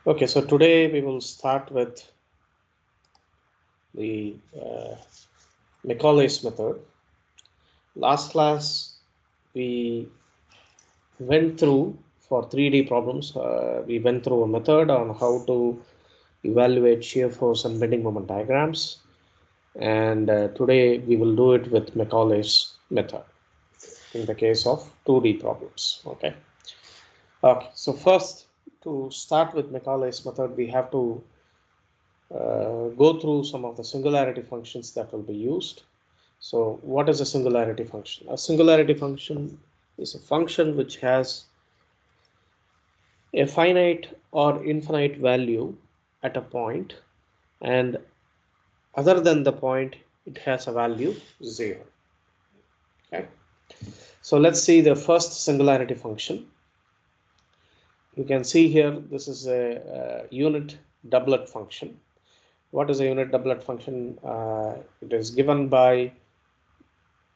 Okay, so today we will start with the Macaulay's method. Last class we went through for 3D problems. We went through a method on how to evaluate shear force and bending moment diagrams, and today we will do it with Macaulay's method in the case of 2D problems. Okay. So first, to start with Macaulay's method, we have to go through some of the singularity functions that will be used. So what is a singularity function? A singularity function is a function which has a finite or infinite value at a point, and other than the point it has a value 0. Okay, so let's see the first singularity function. You can see here this is a unit doublet function. What is a unit doublet function? It is given by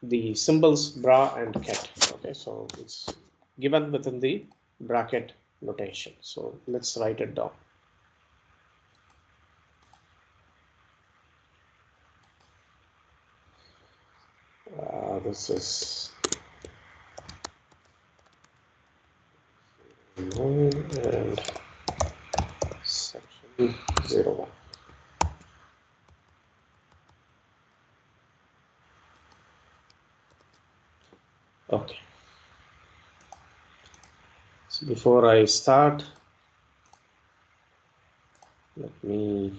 the symbols bra and ket. Okay, so it's given within the bracket notation. So let's write it down. This is 9 and section 01. Okay. So before I start, let me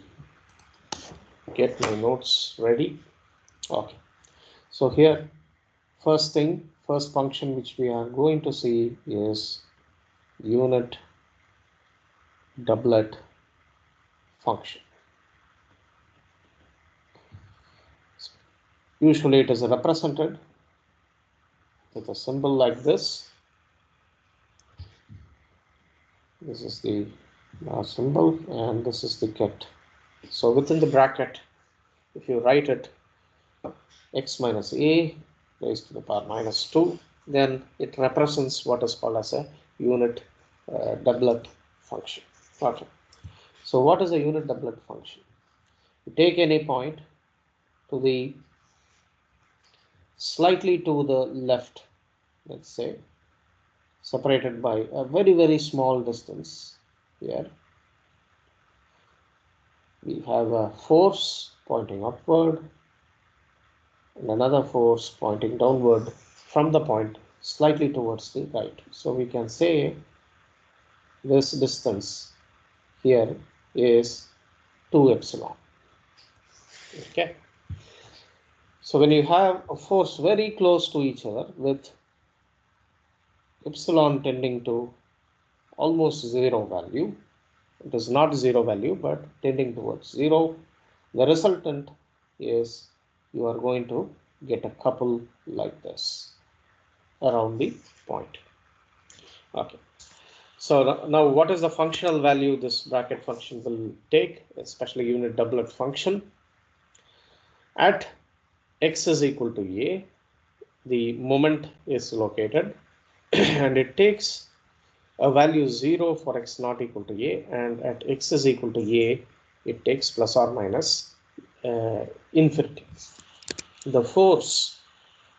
get my notes ready. Okay. So here, first function which we are going to see is unit doublet function. Usually it is represented with a symbol like this. This is the symbol and this is the ket. So within the bracket, if you write it x minus a raised to the power minus 2, then it represents what is called as a unit doublet function. Okay. So what is a unit doublet function? You take any point to the slightly to the left, let's say, separated by a very small distance. Here we have a force pointing upward and another force pointing downward from the point slightly towards the right. So we can say this distance here is 2 epsilon. Okay. So when you have a force very close to each other with epsilon tending to almost 0 value, it is not 0 value but tending towards 0, the resultant is you are going to get a couple like this around the point. Okay. So now what is the functional value this bracket function will take, especially unit doublet function? At x is equal to a, the moment is located and it takes a value 0 for x not equal to a, and at x is equal to a, it takes plus or minus infinity. The force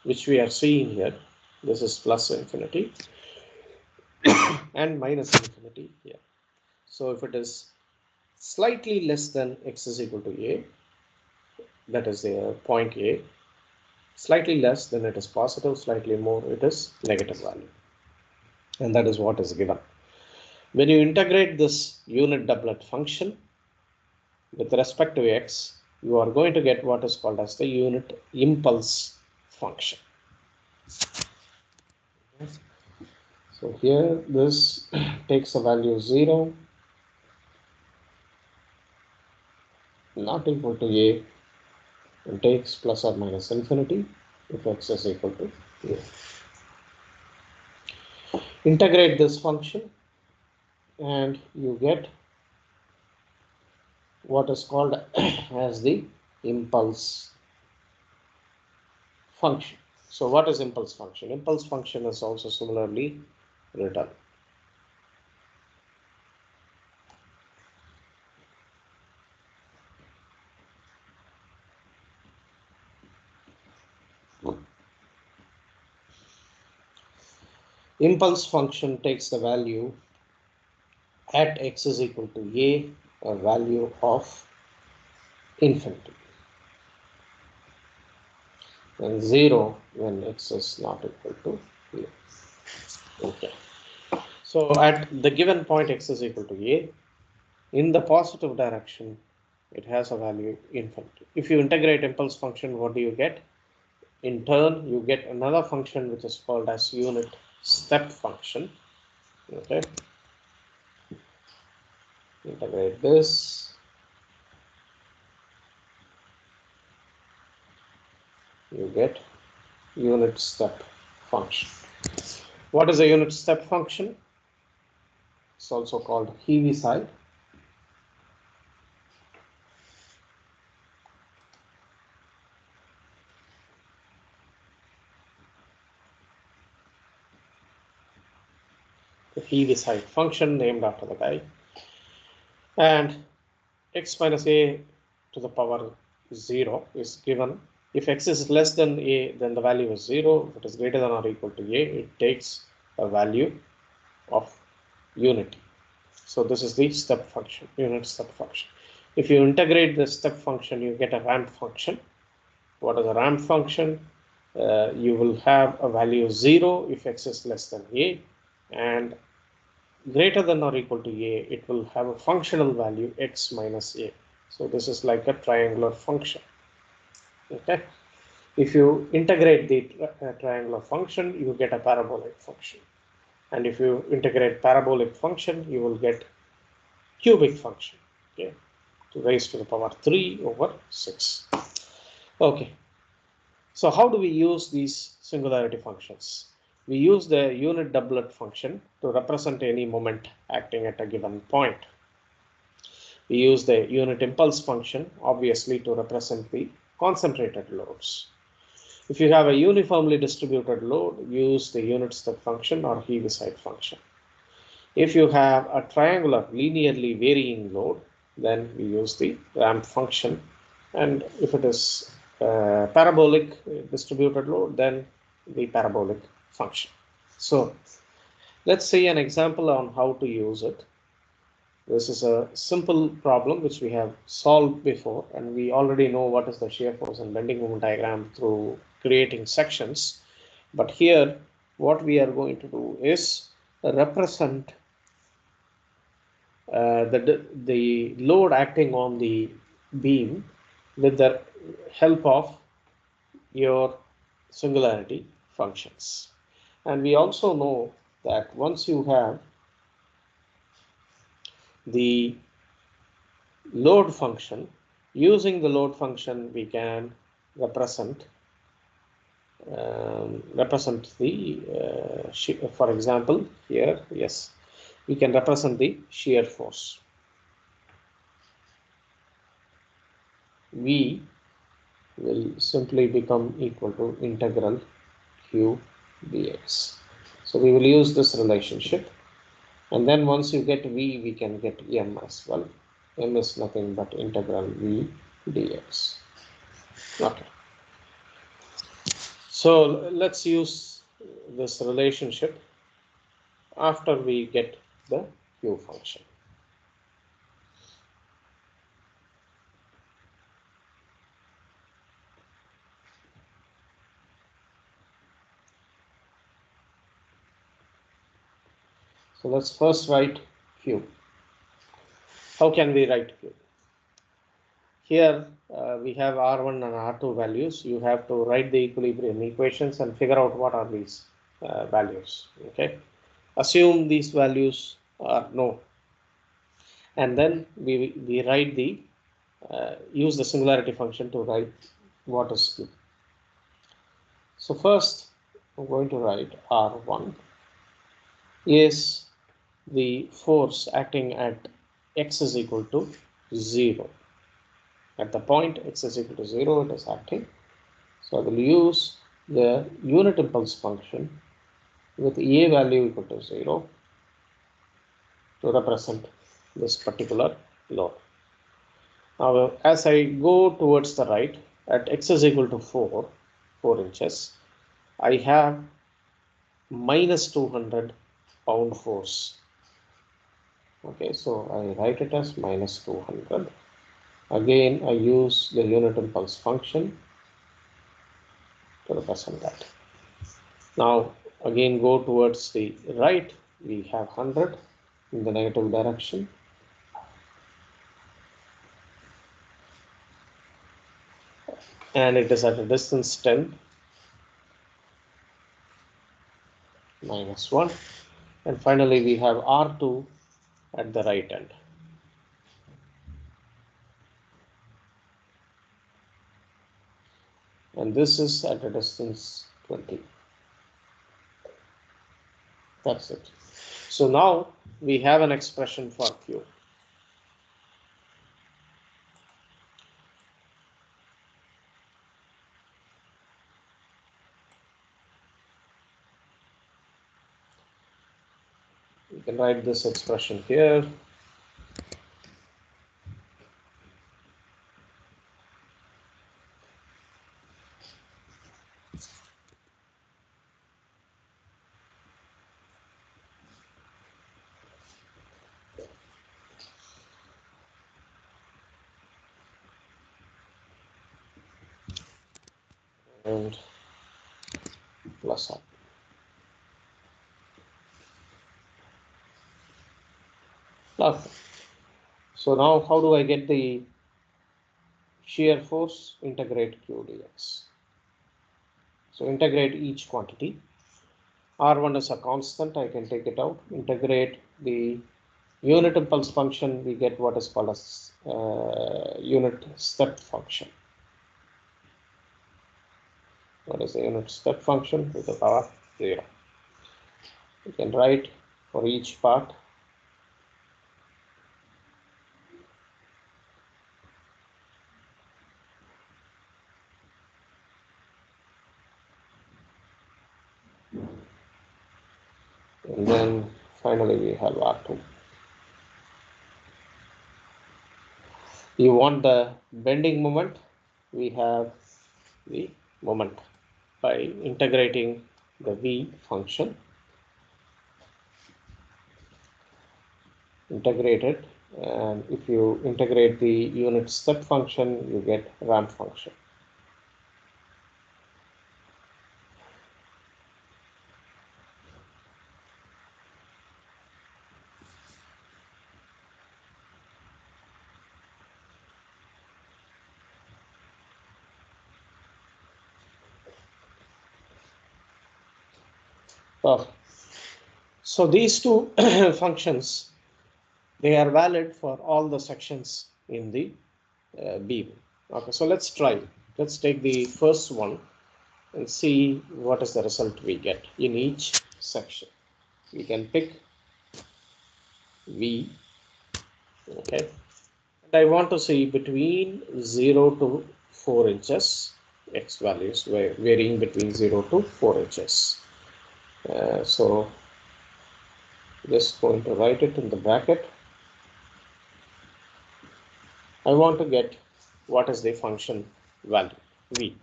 which we are seeing here, this is plus infinity and minus infinity here. So if it is slightly less than x is equal to a, that is the point a, slightly less, then it is positive, slightly more, it is negative value. And that is what is given. When you integrate this unit doublet function with respect to x, you are going to get what is called as the unit impulse function. So here this takes a value 0 not equal to a and takes plus or minus infinity if x is equal to a. Integrate this function and you get what is called as the impulse function. So what is impulse function? Impulse function is also similarly written. impulse function takes the value at x is equal to a value of infinity, and 0 when x is not equal to a. Okay. So at the given point x is equal to a, in the positive direction, it has a value infinity. If you integrate impulse function, what do you get? In turn, you get another function which is called as unit step function. Okay. Integrate this. You get unit step function. What is a unit step function? It's also called Heaviside. The Heaviside function named after the guy. And x minus a to the power 0 is given. If x is less than a, then the value is 0. If it is greater than or equal to a, it takes a value of unity. So this is the step function, unit step function. If you integrate the step function, you get a ramp function. What is a ramp function? You will have a value 0 if x is less than a, and greater than or equal to a, it will have a functional value x minus a. So this is like a triangular function. Okay. If you integrate the triangular function, you get a parabolic function. And if you integrate parabolic function, you will get cubic function. Okay. To raise to the power 3 over 6. Okay. So how do we use these singularity functions? We use the unit doublet function to represent any moment acting at a given point. We use the unit impulse function, obviously, to represent the concentrated loads. If you have a uniformly distributed load, use the unit step function or Heaviside function. If you have a triangular linearly varying load, then we use the ramp function. And if it is parabolic distributed load, then the parabolic function. So let's see an example on how to use it. This is a simple problem which we have solved before, and we already know what is the shear force and bending moment diagram through creating sections. But here, what we are going to do is represent the load acting on the beam with the help of your singularity functions. And we also know that once you have the load function, using the load function we can represent the for example here, yes, we can represent the shear force. V will simply become equal to integral Q dx. So we will use this relationship, and then once you get V, we can get M as well. M is nothing but integral V dx. Okay. So let's use this relationship after we get the Q function. So let's first write Q. How can we write Q? Here we have R1 and R2 values. You have to write the equilibrium equations and figure out what are these values. Okay. Assume these values are known. And then we write the, use the singularity function to write what is Q. So first I'm going to write R1 is the force acting at x is equal to 0. At the point x is equal to 0, it is acting. So I will use the unit impulse function with a value equal to 0 to represent this particular load. Now, as I go towards the right, at x is equal to 4 inches, I have minus 200 pound force. Okay, so I write it as minus 200. Again, I use the unit impulse function to represent that. Now, again, go towards the right. We have 100 in the negative direction. And it is at a distance 10 minus 1. And finally, we have R2 at the right end. And this is at a distance 20. That's it. So now we have an expression for Q. You can write this expression here. And plus up. Okay. So now how do I get the shear force? Integrate Q dx. So integrate each quantity. R1 is a constant, I can take it out. Integrate the unit impulse function, we get what is called as unit step function. What is the unit step function? With the power 0. You can write for each part. And then finally we have R2. You want the bending moment, we have the moment by integrating the V function. Integrated, and if you integrate the unit step function, you get ramp function. So these two functions, they are valid for all the sections in the beam. Okay, so let's try. Let's take the first one and see what is the result we get in each section. We can pick V. Okay, and I want to see between 0 to 4 inches, X values varying between 0 to 4 inches. So just going to write it in the bracket. I want to get what is the function value, V.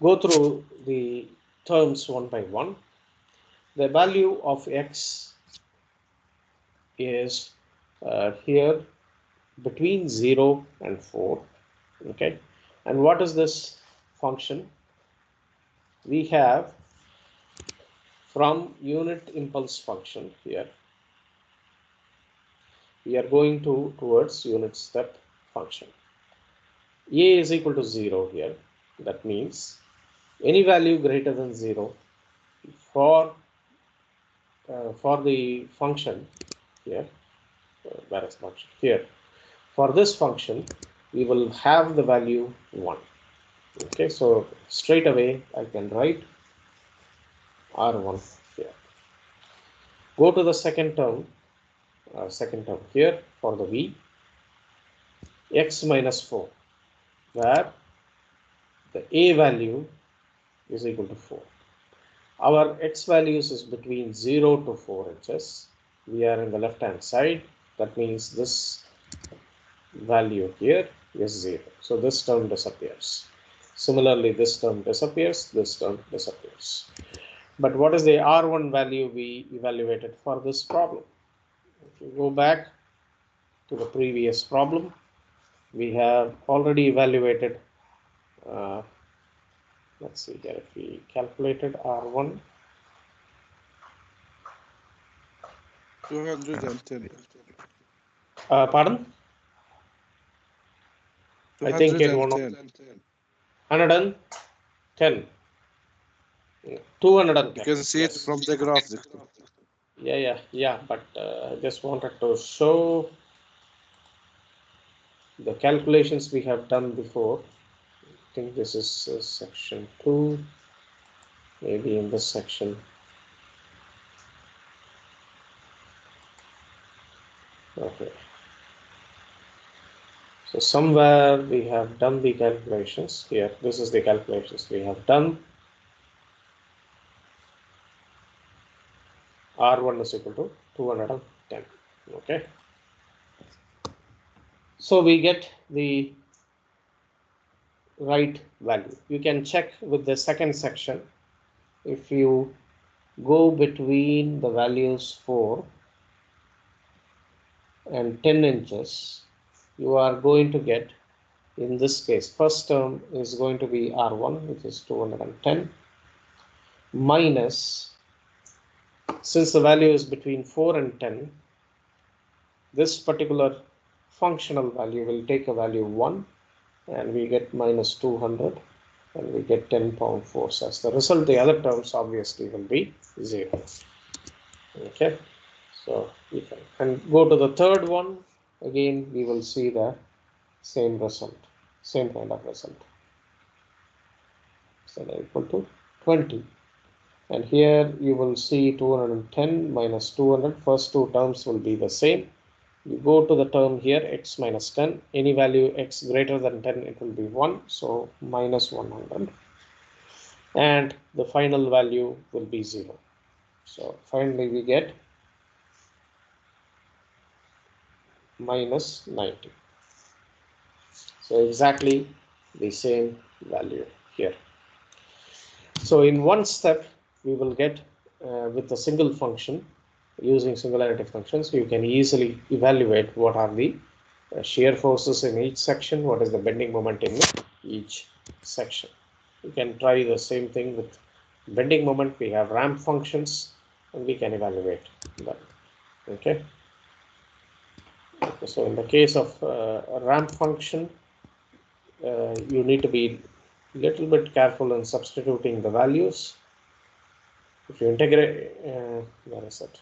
Go through the terms one by one. The value of X is here between 0 and 4. Okay. And what is this function? We have from unit impulse function here, we are going towards unit step function. A is equal to 0 here. That means any value greater than 0 for the function here, where is function here? For this function, we will have the value 1. Okay, so straight away I can write R1 here. Go to the second term here for the V, X minus 4, where the A value is equal to 4. Our X values is between 0 to 4 inches. We are in the left hand side. That means this value here is 0. So this term disappears. Similarly, this term disappears, this term disappears. But what is the R1 value we evaluated for this problem? If you go back to the previous problem, we have already evaluated, let's see here, if we calculated R1, 210. Pardon? I think it won't. 110. 210. You can see it from the graph, Doctor. Yeah. But I just wanted to show the calculations we have done before. I think this is section 2. Maybe in this section. Okay. So somewhere we have done the calculations here. This is the calculations we have done. R1 is equal to 210. Okay. So we get the right value. You can check with the second section. If you go between the values 4 and 10 inches, you are going to get, in this case, first term is going to be R1, which is 210, minus, since the value is between 4 and 10, this particular functional value will take a value 1, and we get minus 200, and we get 10 pound force. As the result, the other terms obviously will be 0. Okay, so we can go to the third one. Again, we will see the same result, same kind of result. So equal to 20. And here you will see 210 minus 200. First two terms will be the same. You go to the term here, x minus 10. Any value x greater than 10, it will be 1. So minus 100. And the final value will be 0. So finally we get minus 90. So exactly the same value here. So in one step, we will get with a single function, using singularity functions, you can easily evaluate what are the shear forces in each section, what is the bending moment in each section. You can try the same thing with bending moment. We have ramp functions, and we can evaluate them. Okay. So in the case of a ramp function, you need to be a little bit careful in substituting the values. If you integrate, where is it?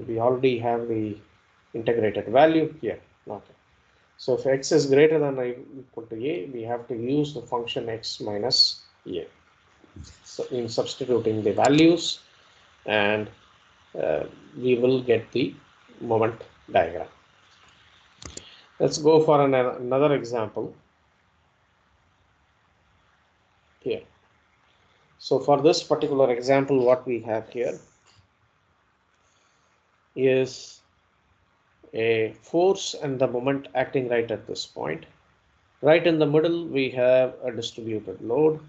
We already have the integrated value here. Okay. So if x is greater than or equal to a, we have to use the function x minus a. So in substituting the values, and we will get the moment diagram. Let's go for another example here. So for this particular example, what we have here is a force and the moment acting right at this point. Right in the middle, we have a distributed load,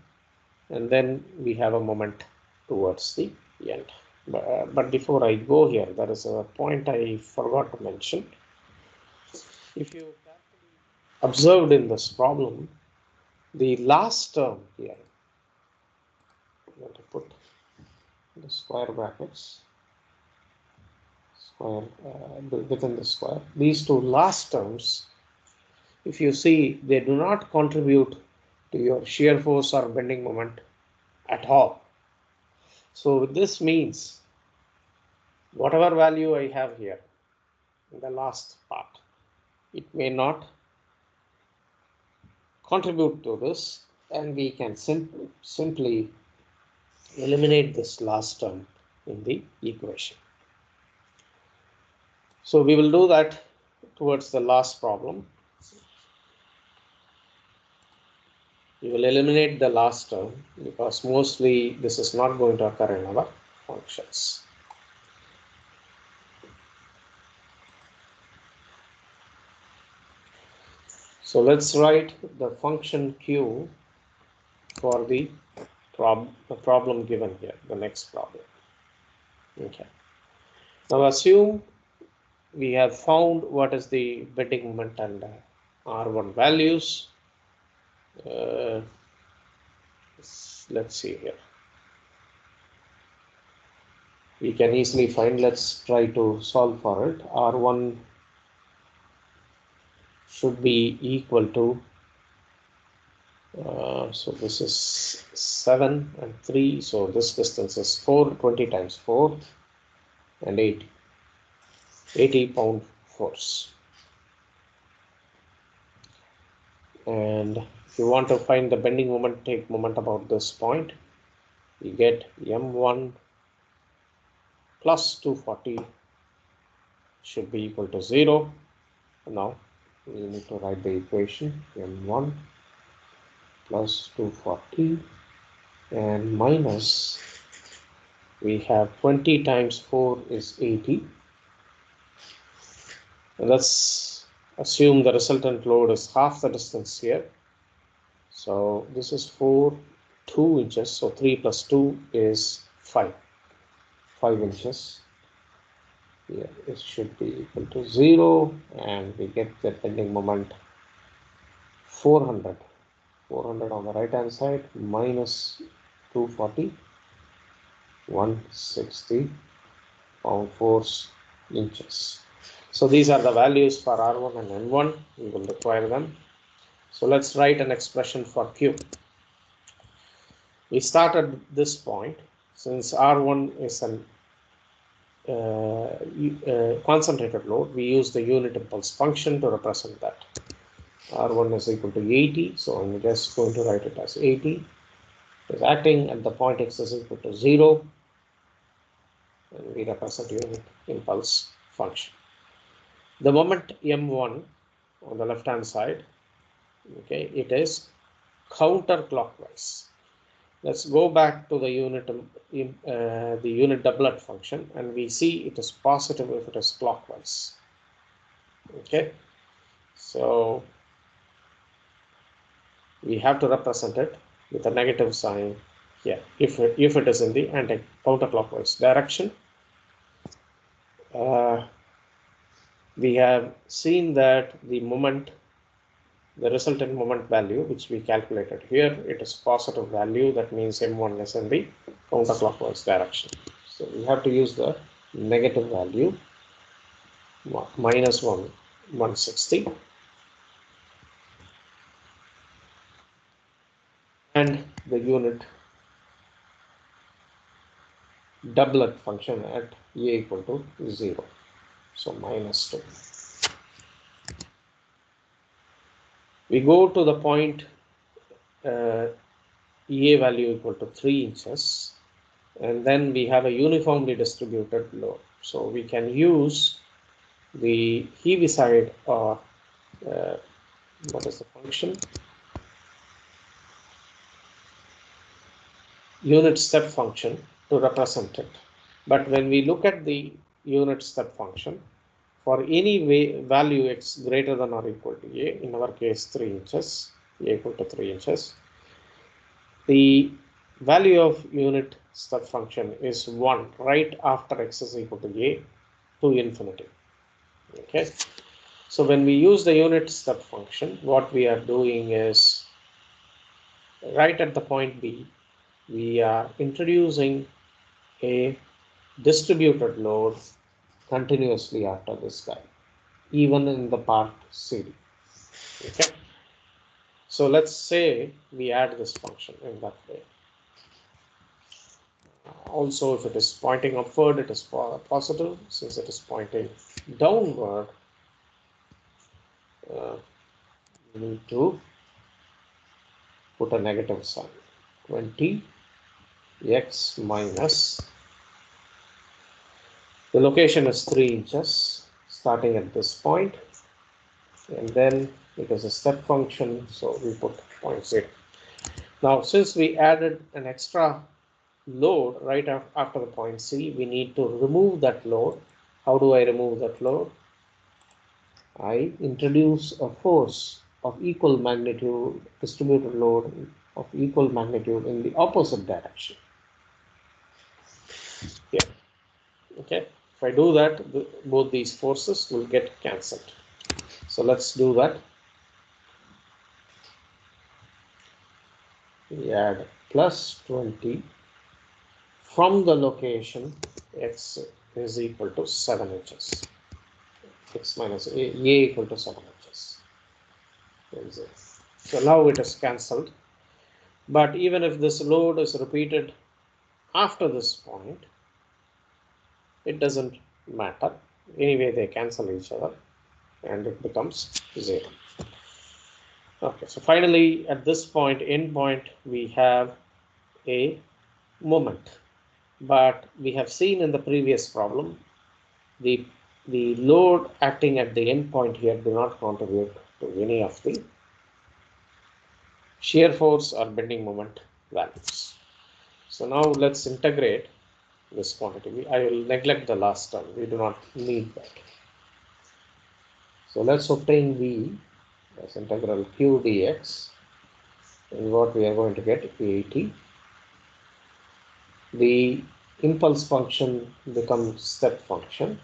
and then we have a moment towards the end. But before I go here, there is a point I forgot to mention. If you observed in this problem, the last term here, I'm going to put the square brackets, square within the square. These two last terms, if you see, they do not contribute to your shear force or bending moment at all. So this means whatever value I have here in the last part, it may not contribute to this, and we can simply eliminate this last term in the equation. So we will do that towards the last problem. We will eliminate the last term because mostly this is not going to occur in our functions. So let's write the function q for the problem given here, the next problem. Okay. Now assume we have found what is the bending moment and R1 values. Let's see here. We can easily find, let's try to solve for it. R1 should be equal to, so this is 7 and 3, so this distance is 4, 20 times 4 and 80 pound force. And if you want to find the bending moment, take moment about this point. You get M1 plus 240 should be equal to 0. Now we need to write the equation M1 plus 240 and minus, we have 20 times 4 is 80. And let's assume the resultant load is half the distance here. So this is 2 inches. So 3 plus 2 is 5 inches. Here it should be equal to 0, and we get the bending moment 400 on the right hand side minus 240, 160 pound force inches. So these are the values for R1 and N1. We will require them. So let's write an expression for Q. We start at this point. Since R1 is an concentrated load, we use the unit impulse function to represent that. R1 is equal to 80, so I'm just going to write it as 80. It is acting at the point x is equal to 0, and we represent unit impulse function. The moment M1 on the left hand side, okay, it is counterclockwise. Let's go back to the unit doublet function, and we see it is positive if it is clockwise. Okay, so we have to represent it with a negative sign here if it is in the anti-counterclockwise direction. We have seen that the resultant moment value, which we calculated here, it is positive value. That means M1 is in the counterclockwise direction. So we have to use the negative value, minus 160. And the unit doublet function at A equal to 0. So minus 2. We go to the point EA value equal to 3 inches, and then we have a uniformly distributed load. So we can use the Heaviside, or what is the function? Unit step function to represent it. But when we look at the unit step function, for any value x greater than or equal to A, in our case 3 inches, A equal to 3 inches, the value of unit step function is 1 right after x is equal to A to infinity. Okay, so when we use the unit step function, what we are doing is, right at the point B, we are introducing a distributed load continuously after this guy, even in the part CD. Okay, so let's say we add this function in that way. Also, if it is pointing upward, it is positive. Since it is pointing downward, we need to put a negative sign. 20 x minus, the location is 3 inches starting at this point, and then it is a step function, so we put 0.0. Now since we added an extra load right after the point C, we need to remove that load. How do I remove that load? I introduce a force of equal magnitude distributed load of equal magnitude in the opposite direction. Yeah. Okay. If I do that, both these forces will get cancelled. So let's do that. We add plus 20 from the location x is equal to 7 inches. X minus a equal to 7 inches. So now it is cancelled. But even if this load is repeated after this point, it doesn't matter. Anyway, they cancel each other and it becomes 0. Okay, so finally at this point, end point, we have a moment. But we have seen in the previous problem, the load acting at the end point here do not contribute to any of the shear force or bending moment values. So now let's integrate this quantity. I will neglect the last term. We do not need that. So let's obtain V as integral q dx, and what we are going to get 80. The impulse function becomes step function.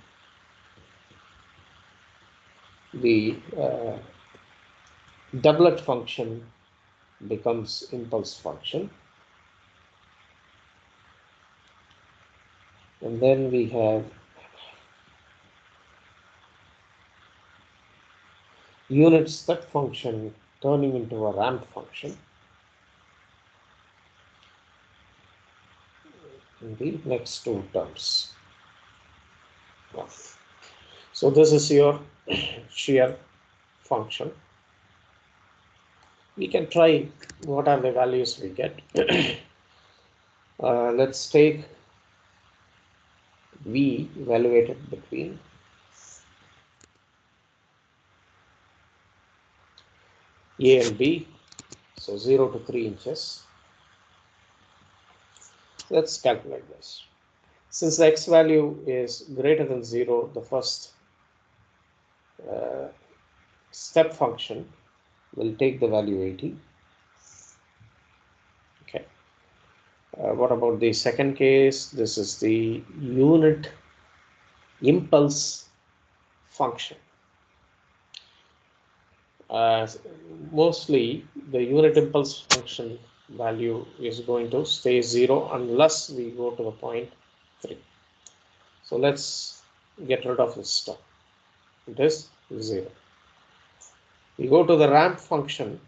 The doublet function becomes impulse function. And then we have unit step function turning into a ramp function in the next two terms. So this is your shear function. We can try what are the values we get. Let's take V evaluated between A and B, so 0 to 3 inches. Let's calculate this. Since the x value is greater than 0, the first step function will take the value 80. Okay. What about the second case? This is the unit impulse function. Mostly the unit impulse function value is going to stay 0 unless we go to the point 3. So let's get rid of this term. It is 0. We go to the ramp function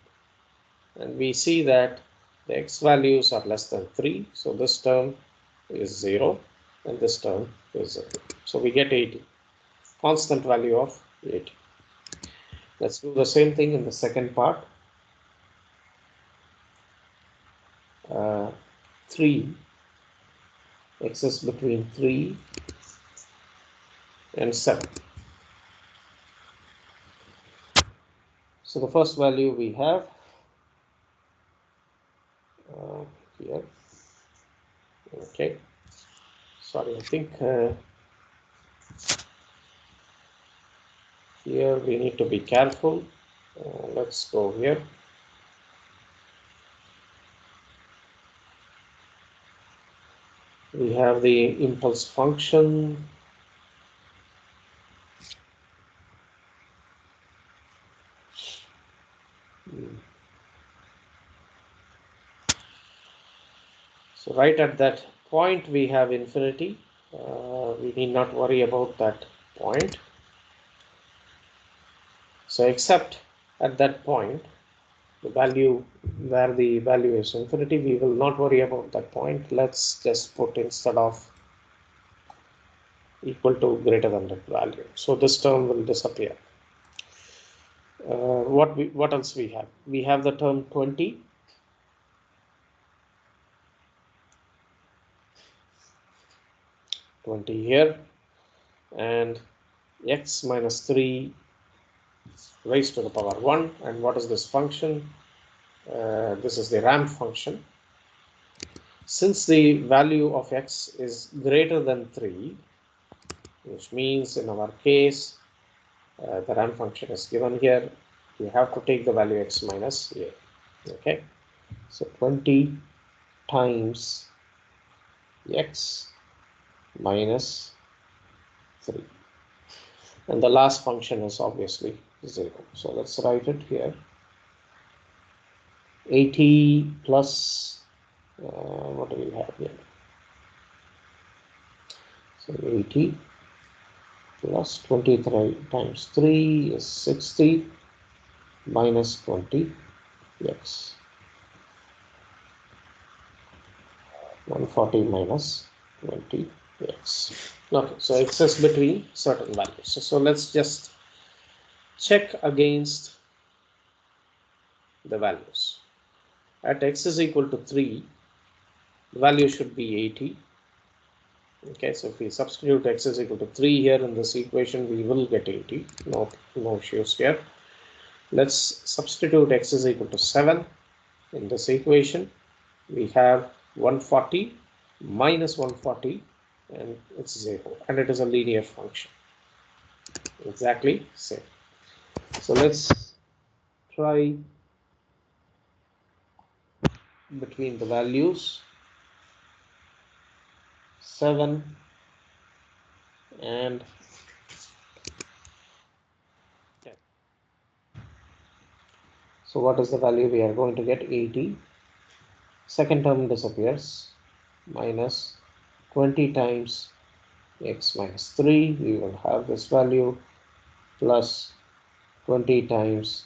and we see that the x values are less than 3. So this term is 0 and this term is 0. So we get 80. Constant value of 80. Let's do the same thing in the second part. 3, x is between 3 and 7. So the first value we have here. Okay. Sorry, I think here we need to be careful. Let's go here. We have the impulse function. So right at that point we have infinity. We need not worry about that point. So except at that point, the value where the value is infinity, we will not worry about that point. Let's just put instead of equal to greater than that value. So this term will disappear. What else we have? We have the term 20. Here, and x minus 3 raised to the power 1. And what is this function? This is the ramp function. Since the value of x is greater than 3, which means in our case the ramp function is given here, you have to take the value x minus a. Okay, So 20 times x minus 3. And the last function is obviously 0. So let's write it here. 80 plus, what do we have here? So 80 plus 23 times 3 is 60 minus 20x. 140 minus 20x. Okay, so x is between certain values. So let's just check against the values. At x is equal to 3, the value should be 80. Okay, so if we substitute x is equal to 3 here in this equation, we will get 80. No issues here. Let's substitute x is equal to 7 in this equation. We have 140 minus 140, and it's 0, and it is a linear function. Exactly same. So let's try between the values 7 and 10. So what is the value we are going to get? 80. Second term disappears. Minus 20 times x minus 3. We will have this value plus 20 times.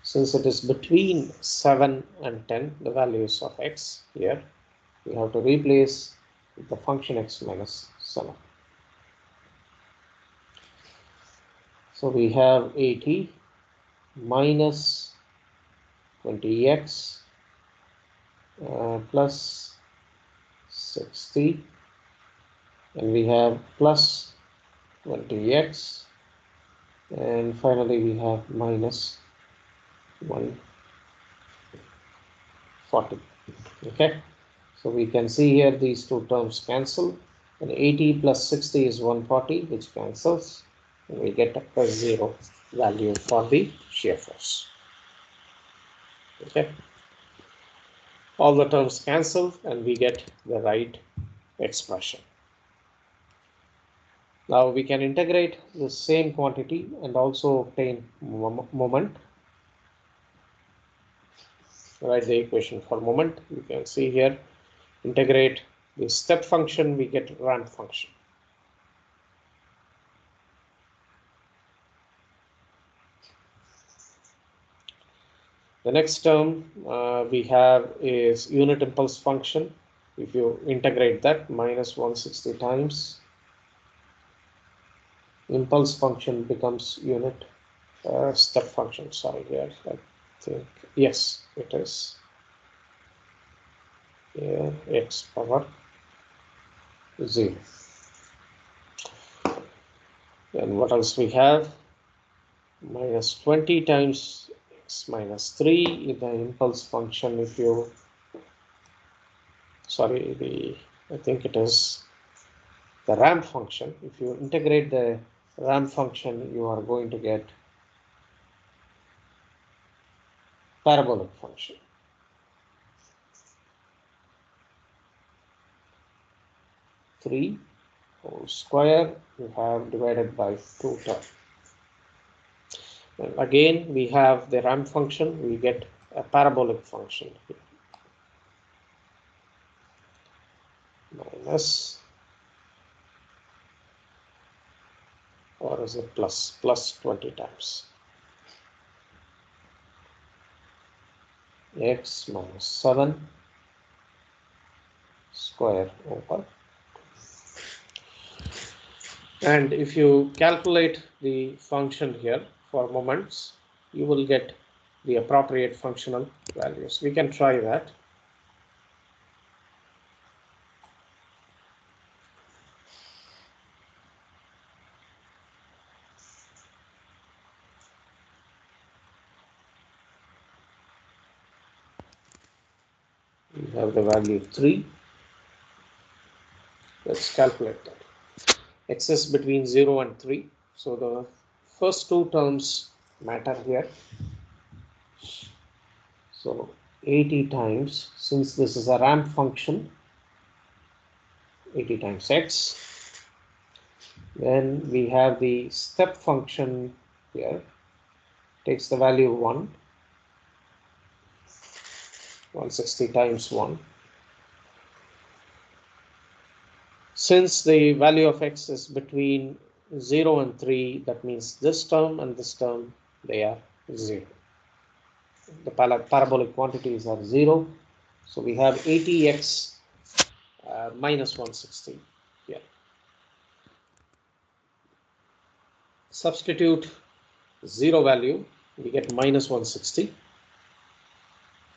Since it is between 7 and 10, the values of x here, we have to replace the function x minus 7. So we have 80 minus 20x plus 60, and we have plus 20x, and finally we have minus 140. Okay, so we can see here these two terms cancel, and 80 plus 60 is 140, which cancels, and we get a 0 value for the shear force. Okay, all the terms cancel and we get the right expression. Now we can integrate the same quantity and also obtain moment. Write the equation for moment. You can see here, integrate the step function, we get ramp function. The next term we have is unit impulse function. If you integrate that, minus 160 times impulse function becomes unit step function. Sorry, here I think, yes, it is. Here, x power 0. And what else we have? Minus 20 times x minus 3 in the impulse function. If you, sorry, I think it is the ramp function. If you integrate the ramp function, you are going to get parabolic function. Three whole square you have divided by 2 terms. And again, we have the ramp function, we get a parabolic function here. Minus, or is it plus 20 times x minus 7 square over. And if you calculate the function here for moments, you will get the appropriate functional values. We can try that. We have the value 3. Let's calculate that. X is between 0 and 3. So the first two terms matter here. So 80 times, since this is a ramp function, 80 times x. Then we have the step function here, takes the value 160 times 1. Since the value of x is between 0 and 3, that means this term and this term, they are 0. The parabolic quantities are 0. So we have 80x minus 160 here. Substitute 0 value, we get minus 160.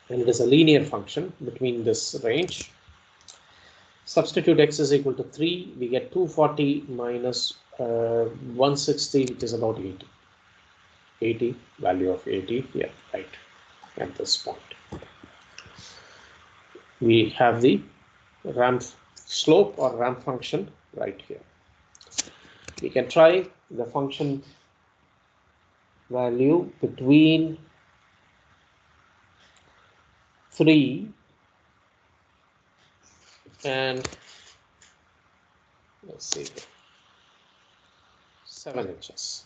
And it is a linear function between this range. Substitute x is equal to 3, we get 240 minus 160, which is about 80. 80, value of 80 here, right, at this point. We have the ramp slope or ramp function right here. We can try the function value between 3 and, let's see, 7 inches.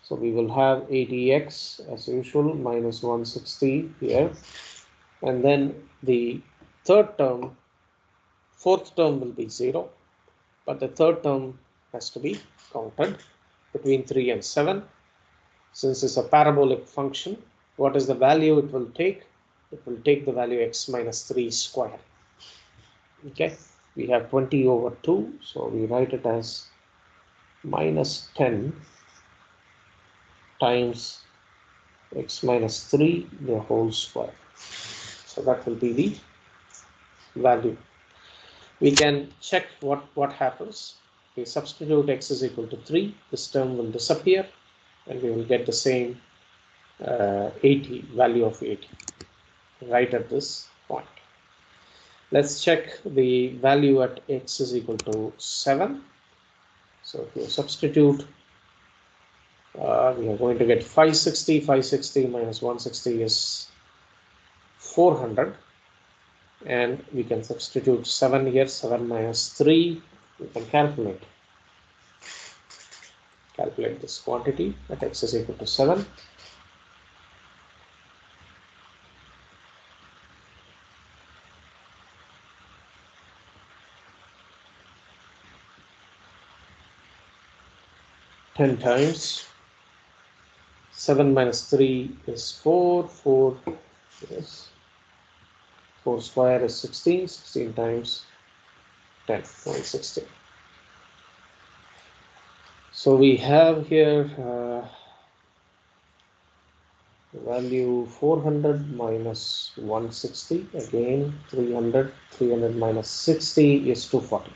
So we will have 80x as usual minus 160 here, and then the fourth term will be 0, but the third term has to be counted between 3 and 7. Since it's a parabolic function, what is the value it will take? It will take the value x minus 3 square. Okay, we have 20 over 2, so we write it as minus 10 times x minus 3 the whole square. So that will be the value. We can check what happens. We substitute x is equal to 3, this term will disappear, and we will get the same 80, value of 80, right at this point. Let's check the value at x is equal to 7. So if you substitute, we are going to get 560. 560 minus 160 is 400. And we can substitute 7 here. 7 minus 3, we can calculate this quantity at x is equal to 7. Ten times 7 minus 3 is 4. 4 is 4 square is 16. 16 times 10, 160. So we have here value 400 minus 160, again 300. 300 minus 60 is 240.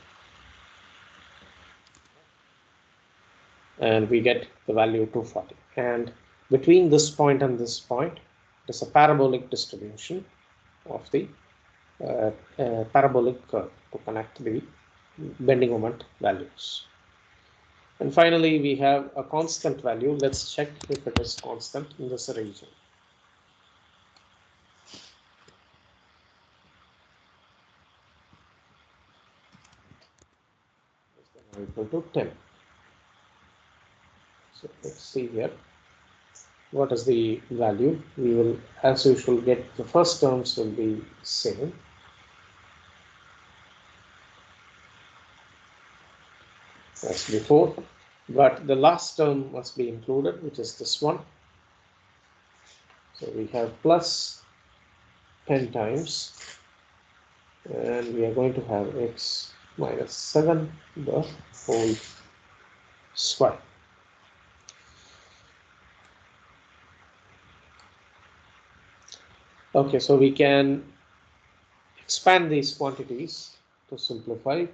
And we get the value 240. And between this point and this point, there's a parabolic distribution of the parabolic curve to connect the bending moment values. And finally, we have a constant value. Let's check if it is constant in this region. Equal to 10. So let's see here. What is the value? We will, as usual, get the first terms will be same. As before, but the last term must be included, which is this one. So we have plus 10 times, and we are going to have x minus 7 the whole square. Okay, so we can expand these quantities to simplify.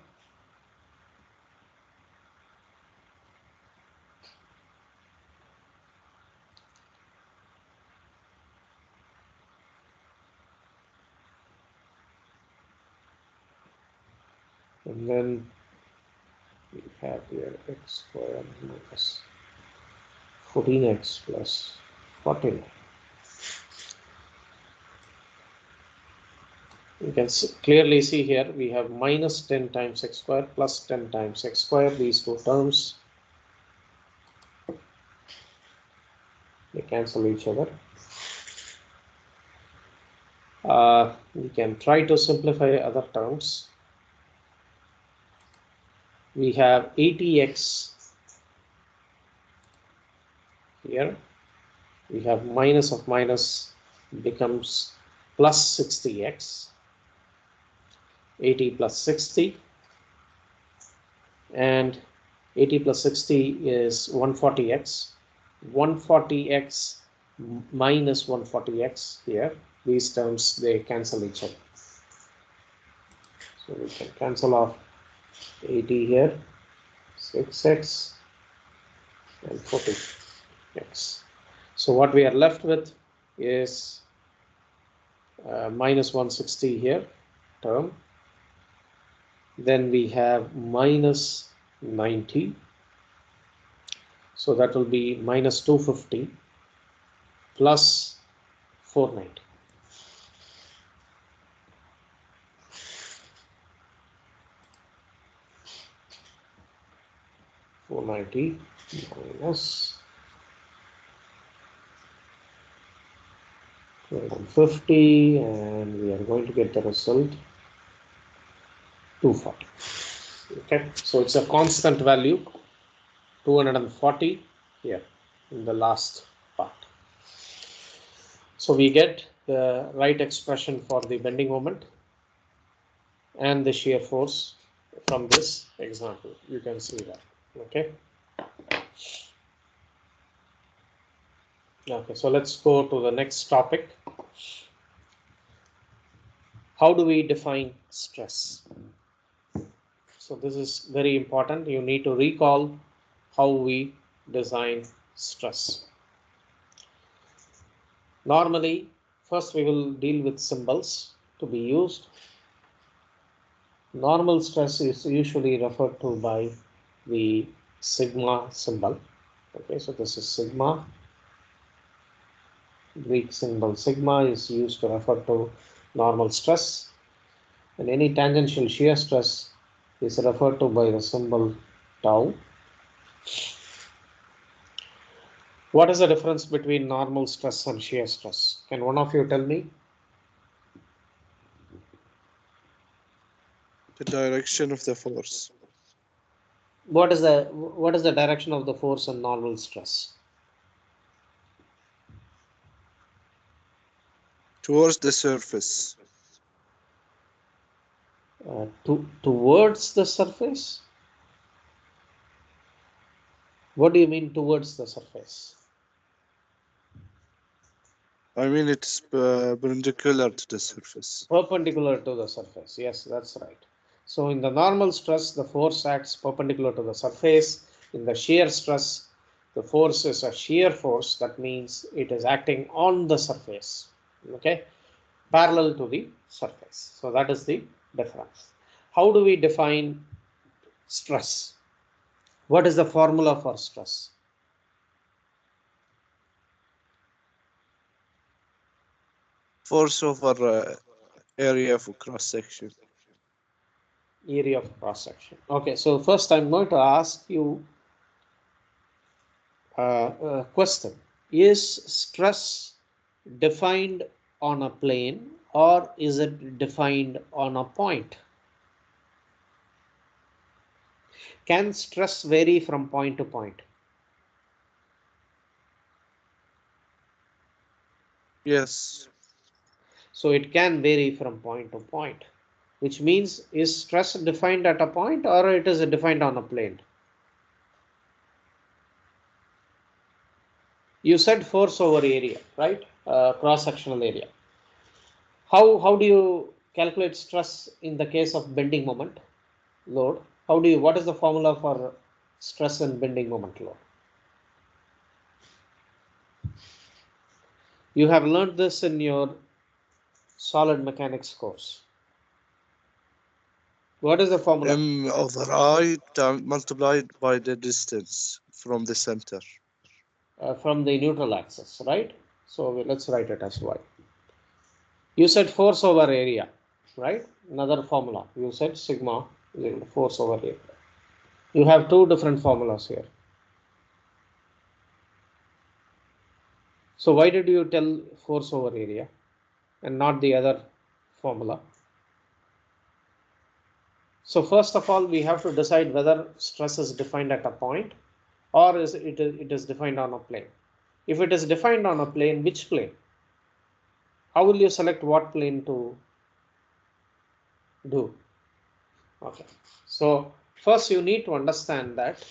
And then we have here x squared minus 14x plus 49. You can clearly see here we have minus 10 times x square plus 10 times x square, these two terms, they cancel each other. We can try to simplify other terms. We have 80x here. We have minus of minus becomes plus 60x. 80 plus 60, and 80 plus 60 is 140x. 140x minus 140x here. These terms, they cancel each other. So we can cancel off 80 here, 6x and 40x. So what we are left with is minus 160 here term. Then we have minus 90. So that will be minus 250 plus 490. Minus 250, and we are going to get the result 240. Okay, so it's a constant value 240 here in the last part. So we get the right expression for the bending moment and the shear force from this example. You can see that. Okay. Okay, so let's go to the next topic. How do we define stress? So this is very important. You need to recall how we design stress. Normally, first we will deal with symbols to be used. Normal stress is usually referred to by the sigma symbol. Okay, so this is sigma. Greek symbol sigma is used to refer to normal stress, and any tangential shear stress is referred to by the symbol tau. What is the difference between normal stress and shear stress? Can one of you tell me? The direction of the force. What is the direction of the force in normal stress? Towards the surface. Towards the surface? What do you mean towards the surface? I mean it's perpendicular to the surface. Perpendicular to the surface. Yes, that's right. So in the normal stress, the force acts perpendicular to the surface. In the shear stress, the force is a shear force. That means it is acting on the surface. Okay, parallel to the surface. So that is the difference. How do we define stress? What is the formula for stress? Force over area of cross section. Area of cross section. Okay, so first I'm going to ask you a question. Is stress defined on a plane or is it defined on a point? Can stress vary from point to point? Yes. So it can vary from point to point, which means is stress defined at a point or it is defined on a plane? You said force over area, right? Cross-sectional area. How do you calculate stress in the case of bending moment load? What is the formula for stress and bending moment load? You have learned this in your solid mechanics course. What is the formula? M over I multiplied by the distance from the center. From the neutral axis, right? So let's write it as y. You said force over area. right? Another formula. You said sigma is equal to force over area. You have two different formulas here. So why did you tell force over area and not the other formula? So first of all, we have to decide whether stress is defined at a point or it is defined on a plane. If it is defined on a plane, which plane? How will you select what plane to do? Okay. So first you need to understand that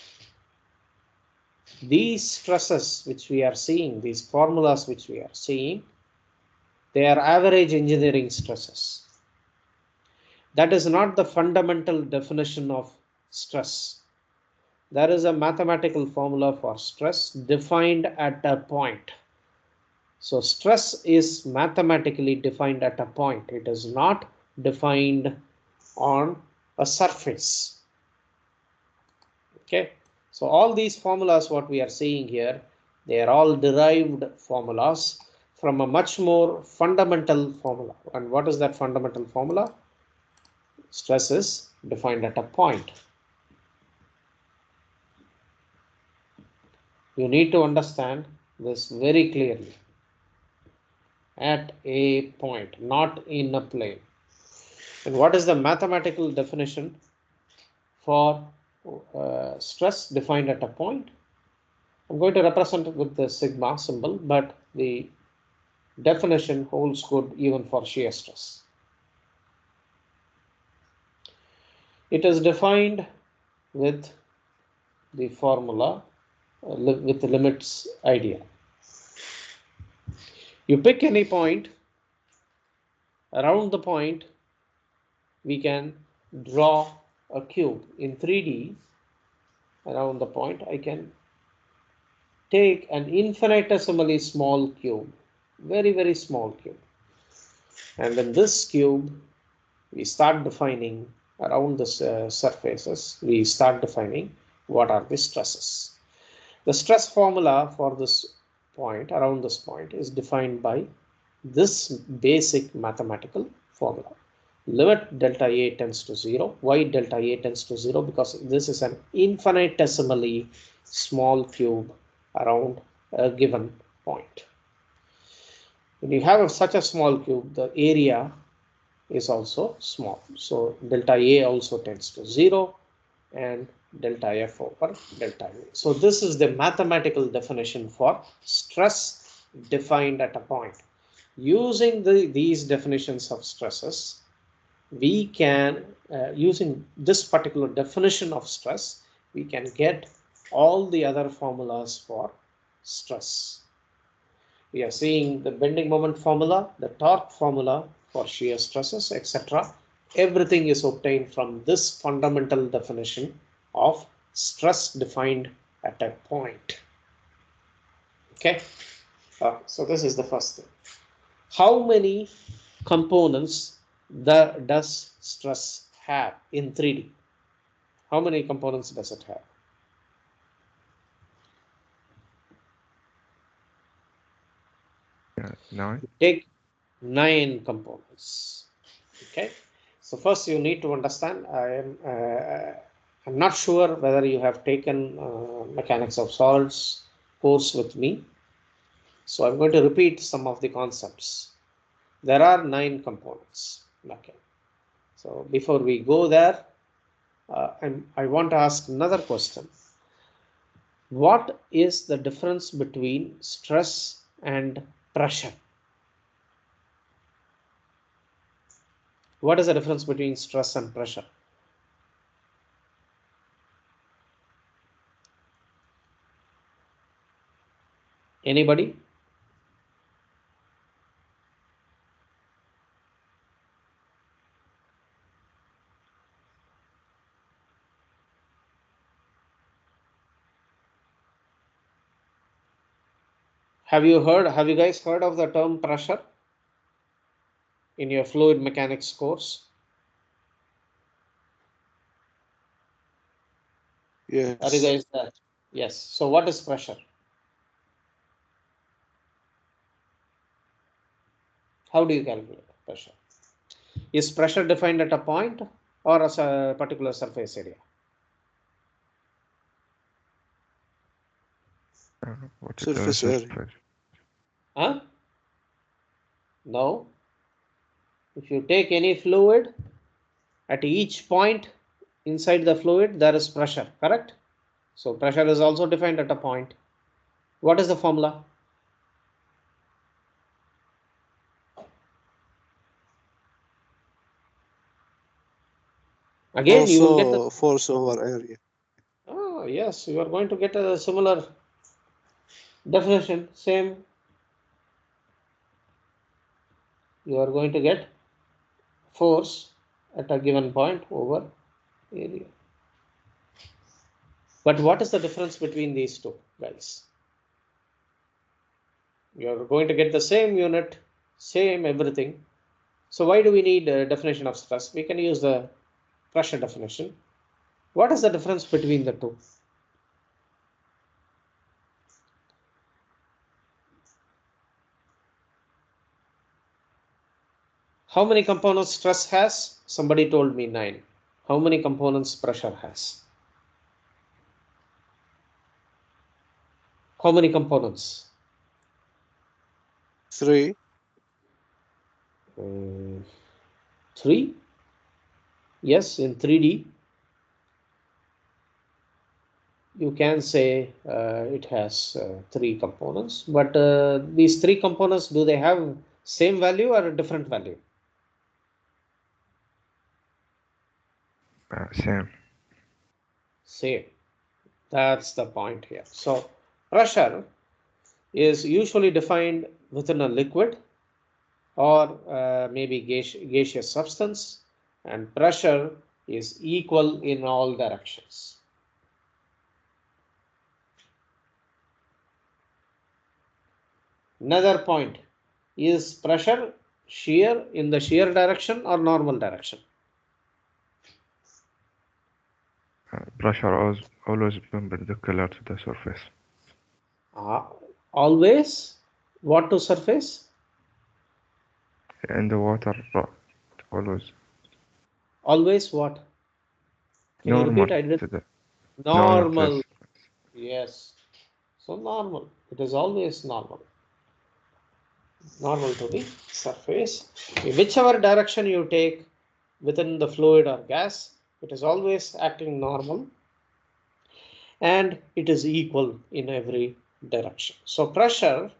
these stresses which we are seeing, these formulas which we are seeing, they are average engineering stresses. That is not the fundamental definition of stress. There is a mathematical formula for stress defined at a point. So stress is mathematically defined at a point. It is not defined on a surface. Okay. So all these formulas, what we are seeing here, they are all derived formulas from a much more fundamental formula. And what is that fundamental formula? Stress is defined at a point. You need to understand this very clearly. At a point, not in a plane. And what is the mathematical definition for stress defined at a point? I'm going to represent it with the sigma symbol, but the definition holds good even for shear stress. It is defined with the formula with the limits idea. You pick any point. Around the point we can draw a cube in 3D. Around the point I can take an infinitesimally small cube, very small cube, and in this cube we start defining around the surfaces, we start defining what are the stresses. The stress formula for this point, around this point, is defined by this basic mathematical formula. Limit delta A tends to 0. Why delta A tends to 0? Because this is an infinitesimally small cube around a given point. When you have such a small cube, the area is also small. So delta A also tends to 0 and delta F over delta A. So this is the mathematical definition for stress defined at a point. Using these definitions of stresses, we can, using this particular definition of stress, we can get all the other formulas for stress. We are seeing the bending moment formula, the torque formula for shear stresses, etc. Everything is obtained from this fundamental definition of stress defined at a point. Okay, so this is the first thing. How many components does stress have in 3D? How many components does it have? Nine. Take 9 components. Okay, so first you need to understand, I'm not sure whether you have taken mechanics of solids course with me, so I'm going to repeat some of the concepts. There are 9 components. Okay, so before we go there, I want to ask another question. What is the difference between stress and pressure? What is the difference between stress and pressure? Anybody? Have you guys heard of the term pressure in your fluid mechanics course? Yes. Are you guys there? Yes. So what is pressure? How do you calculate pressure? Is pressure defined at a point or as a particular surface area? Surface area. Huh? No. If you take any fluid, at each point inside the fluid, there is pressure, correct? So pressure is also defined at a point. What is the formula? Again, you will get the force over area. Oh, yes, you are going to get a similar definition, same. You are going to get force at a given point over area. But what is the difference between these two, guys? You are going to get the same unit, same everything. So why do we need a definition of stress? We can use the pressure definition. What is the difference between the two? How many components stress has? Somebody told me 9. How many components pressure has? How many components? 3. 3. Yes, in 3D, you can say it has 3 components, but these 3 components, do they have same value or a different value? Same. Same. That's the point here. So pressure is usually defined within a liquid or maybe gaseous substance, and pressure is equal in all directions. Another point, is pressure shear in the shear direction or normal direction? Pressure always perpendicular to the surface. Always what to surface? In the water, always. Always what? Can you Normal repeat? I didn't. to the Normal. Yes. So normal. It is always normal. Normal to the surface. Whichever direction you take within the fluid or gas, it is always acting normal. And it is equal in every direction. So pressure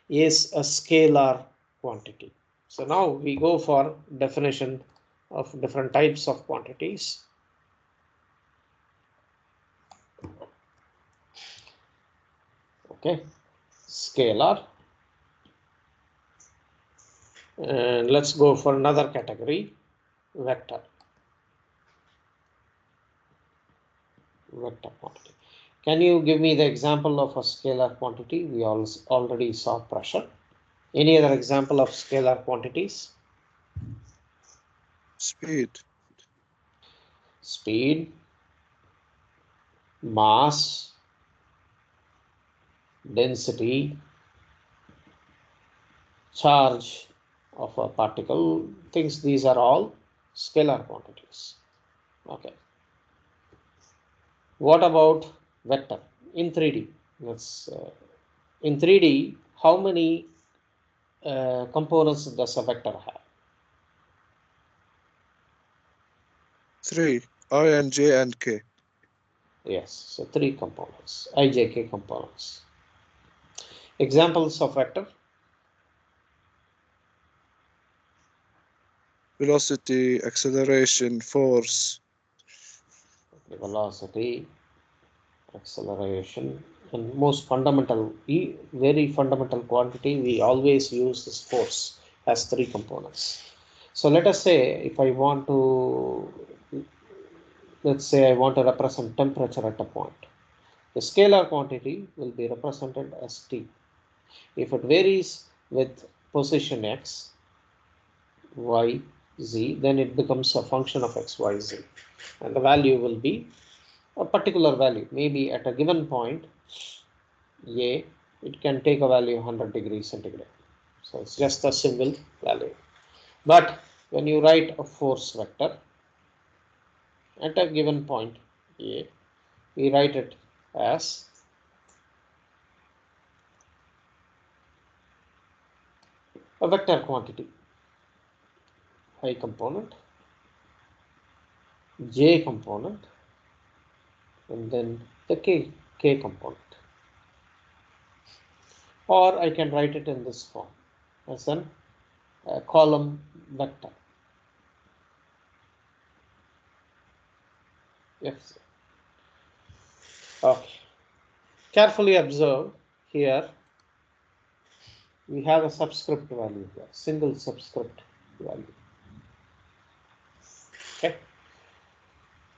is a scalar quantity. So now we go for definition of different types of quantities. Okay, scalar. And let's go for another category, vector. Vector quantity. Can you give me the example of a scalar quantity? We already saw pressure. Any other example of scalar quantities? Speed. Speed, mass, density, charge of a particle, things, these are all scalar quantities. Okay. What about vector in 3D? Let's in 3D, how many components does a vector have? 3. I and J and K. Yes, so 3 components, I, J, K components. Examples of vector? Velocity, acceleration, force. Velocity, acceleration, and most fundamental, very fundamental quantity, we always use this force as 3 components. So let us say if I want to, let's say I want to represent temperature at a point. The scalar quantity will be represented as T. If it varies with position x, y, z, then it becomes a function of x, y, z. And the value will be a particular value. Maybe at a given point, A, it can take a value of 100 degrees centigrade. So it's just a single value. But when you write a force vector at a given point A, we write it as a vector quantity, I component, J component, and then the K component. Or I can write it in this form as a column vector. Yes. Okay. Carefully observe here. We have a subscript value here, single subscript value. Okay.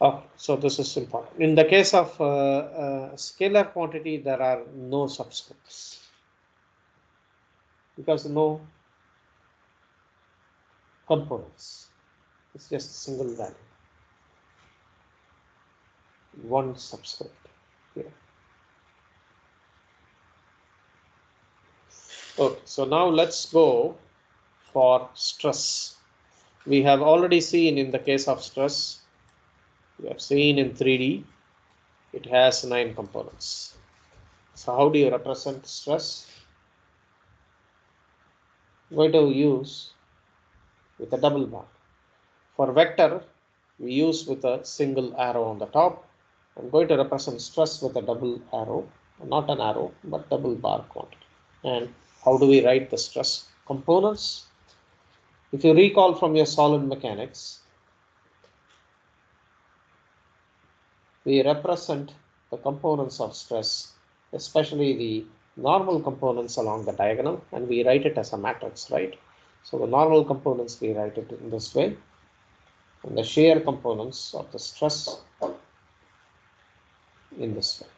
Okay, so this is important. In the case of scalar quantity, there are no subscripts because no components. It's just a single value, one subscript here. Okay, so now let's go for stress. We have already seen in the case of stress, we have seen in 3D, it has 9 components. So how do you represent stress? I'm going to use with a double bar. For vector, we use with a single arrow on the top. I'm going to represent stress with a double arrow, not an arrow, but double bar quantity. And how do we write the stress components? If you recall from your solid mechanics, we represent the components of stress, especially the normal components along the diagonal, and we write it as a matrix, right? So the normal components, we write it in this way, and the shear components of the stress in this way.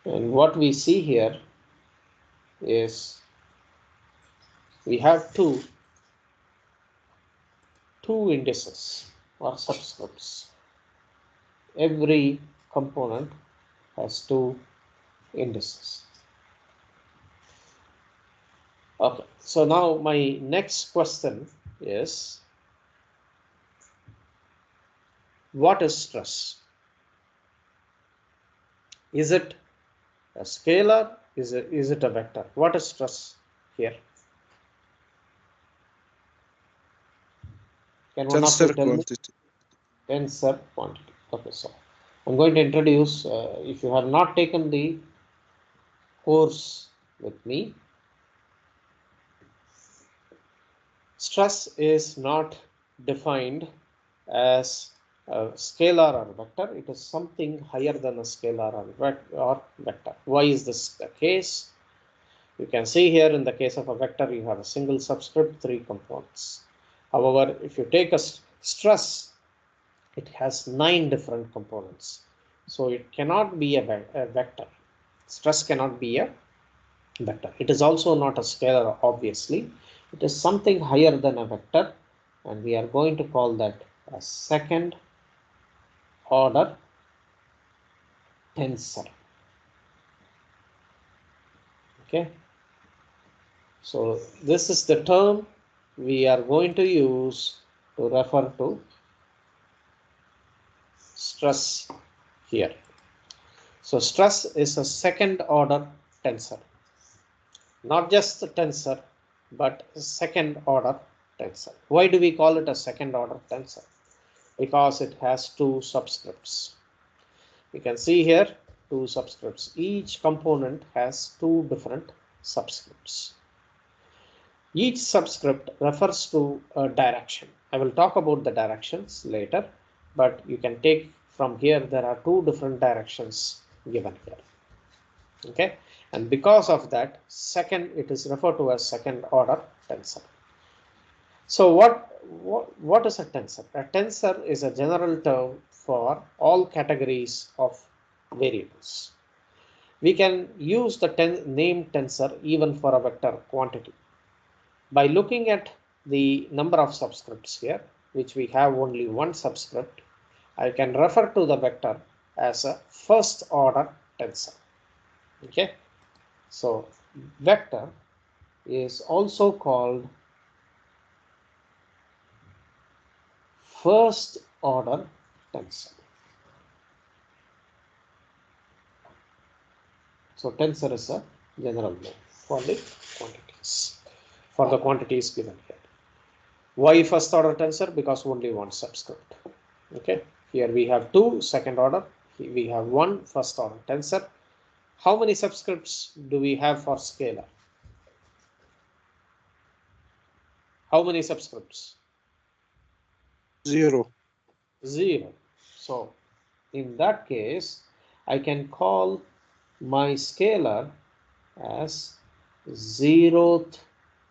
And what we see here is we have two indices or subscripts. Every component has 2 indices. Okay, so now my next question is, what is stress? Is it a scalar? Is it a vector? What is stress here? Can one of you Tensor tell me? quantity. Tensor quantity. Okay, so I'm going to introduce, if you have not taken the course with me, stress is not defined as a scalar or vector. It is something higher than a scalar or vector. Why is this the case? You can see here in the case of a vector, you have a single subscript, 3 components. However, if you take a stress, it has 9 different components. So it cannot be a vector. Stress cannot be a vector. It is also not a scalar, obviously. It is something higher than a vector, and we are going to call that a second order tensor. Okay. So this is the term we are going to use to refer to stress here. So stress is a second order tensor, not just the tensor, but second order tensor. Why do we call it a second order tensor? Because it has 2 subscripts. You can see here 2 subscripts. Each component has 2 different subscripts. Each subscript refers to a direction. I will talk about the directions later, but you can take from here, there are 2 different directions given here. Okay, and because of that, it is referred to as second order tensor. So what is a tensor? A tensor is a general term for all categories of variables. We can use the name tensor even for a vector quantity. By looking at the number of subscripts here, which we have only 1 subscript, I can refer to the vector as a first order tensor. Okay, so vector is also called first order tensor. So tensor is a general name for the quantities given here. Why first order tensor? Because only one subscript. Okay, here we have two second order, here we have one first order tensor. How many subscripts do we have for scalar? How many subscripts? 0. 0. So in that case, I can call my scalar as 0th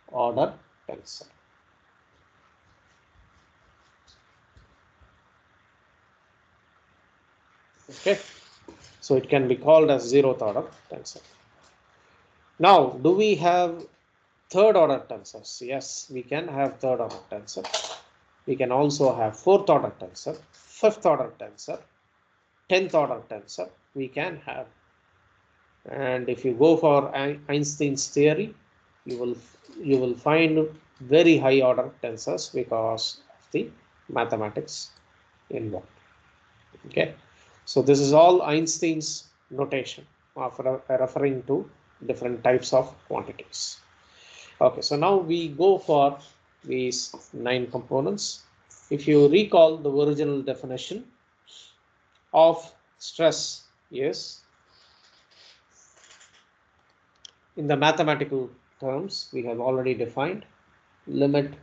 order tensor. Okay, so it can be called as 0th order tensor. Now, do we have third order tensors? Yes, we can have third order tensor. We can also have fourth order tensor, fifth order tensor, 10th order tensor we can have. And if you go for Einstein's theory, you will find very high order tensors because of the mathematics involved. Okay, so this is all Einstein's notation of referring to different types of quantities. Okay, so now we go for these 9 components. If you recall, the original definition of stress is, in the mathematical terms, we have already defined limit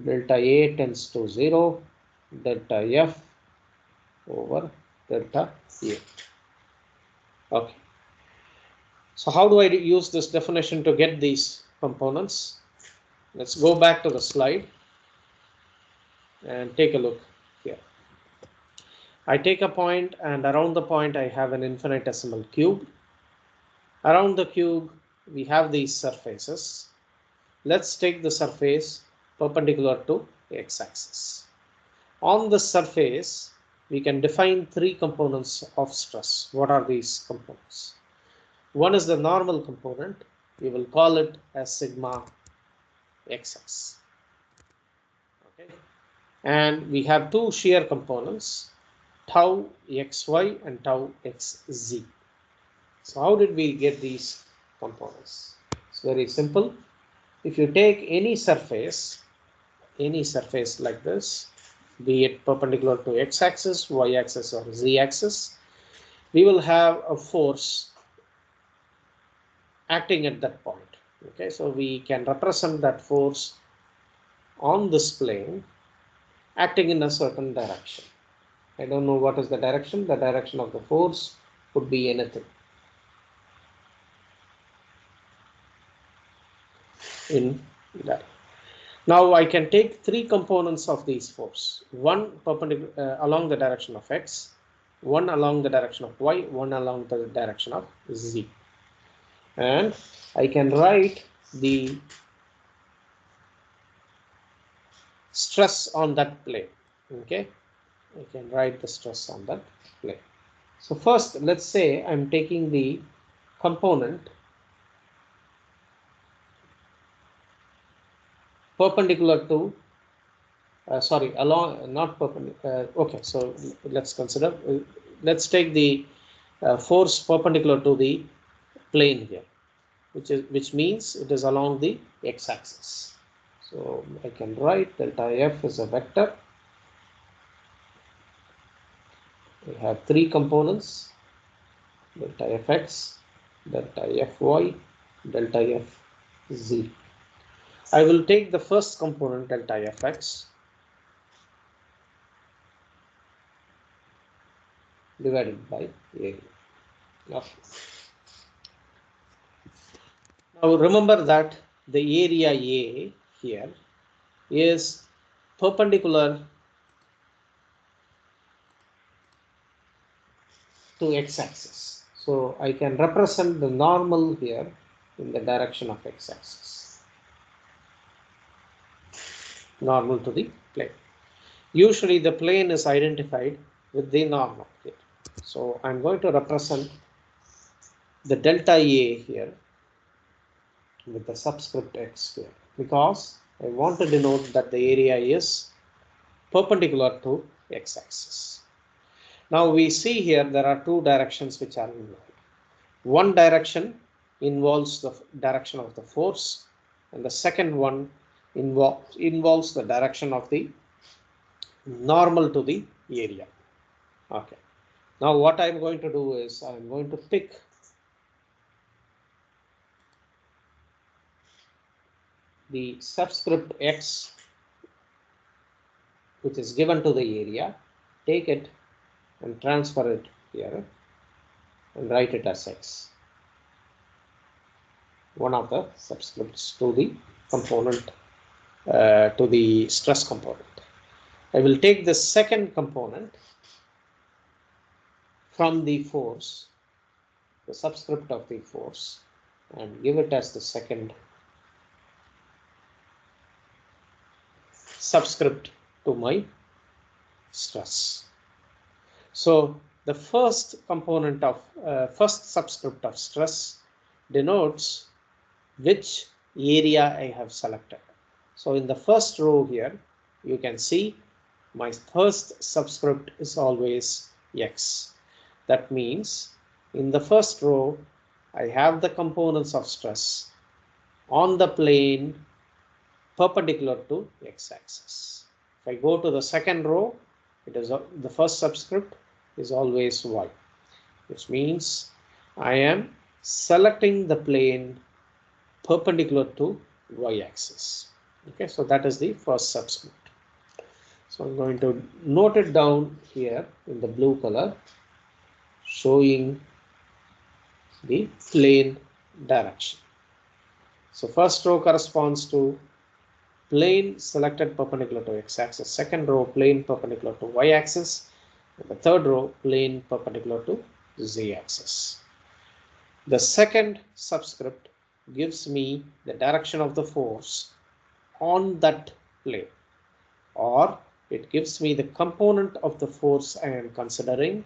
delta A tends to 0, delta F over delta A. Okay. So how do I use this definition to get these components? Let's go back to the slide and take a look here. I take a point, and around the point I have an infinitesimal cube. Around the cube we have these surfaces. Let's take the surface perpendicular to x-axis. On the surface we can define 3 components of stress. What are these components? One is the normal component. We will call it as sigma xx. Okay. And we have 2 shear components, tau xy and tau xz. So how did we get these components? It's very simple. If you take any surface like this, be it perpendicular to x-axis, y-axis or z-axis, we will have a force acting at that point. Okay, so we can represent that force on this plane acting in a certain direction. I don't know what is the direction. The direction of the force could be anything. In that. Now I can take 3 components of these force. One perpendicular along the direction of x, one along the direction of y, one along the direction of z. And I can write the stress on that plane. Okay, I can write the stress on that plane. So first, let's say I'm taking the component perpendicular to along, not perpendicular. Okay, so let's consider, let's take the force perpendicular to the plane here, which means it is along the x-axis. So I can write delta F is a vector. We have 3 components, delta Fx, delta Fy, delta Fz. I will take the first component, delta Fx, divided by area. Now remember that the area A here is perpendicular to x-axis. So I can represent the normal here in the direction of x-axis. Normal to the plane. Usually the plane is identified with the normal here. So I'm going to represent the delta A here with the subscript x here, because I want to denote that the area is perpendicular to x-axis. Now we see here there are two directions which are involved. One direction involves the direction of the force, and the second one involves the direction of the normal to the area. Okay. Now what I'm going to do is I'm going to pick the subscript x which is given to the area, take it and transfer it here and write it as x, one of the subscripts to the component, to the stress component. I will take the second component from the force, the subscript of the force, and give it as the second subscript to my stress. So the first component of first subscript of stress denotes which area I have selected. So in the first row here, you can see my first subscript is always x. That means in the first row, I have the components of stress on the plane perpendicular to x-axis. If I go to the second row, it is the first subscript is always y, which means I am selecting the plane perpendicular to y-axis. Okay, so that is the first subscript. So I'm going to note it down here in the blue color, showing the plane direction. So first row corresponds to plane selected perpendicular to x-axis, second row plane perpendicular to y-axis, and the third row plane perpendicular to z-axis. The second subscript gives me the direction of the force on that plane, or it gives me the component of the force I am considering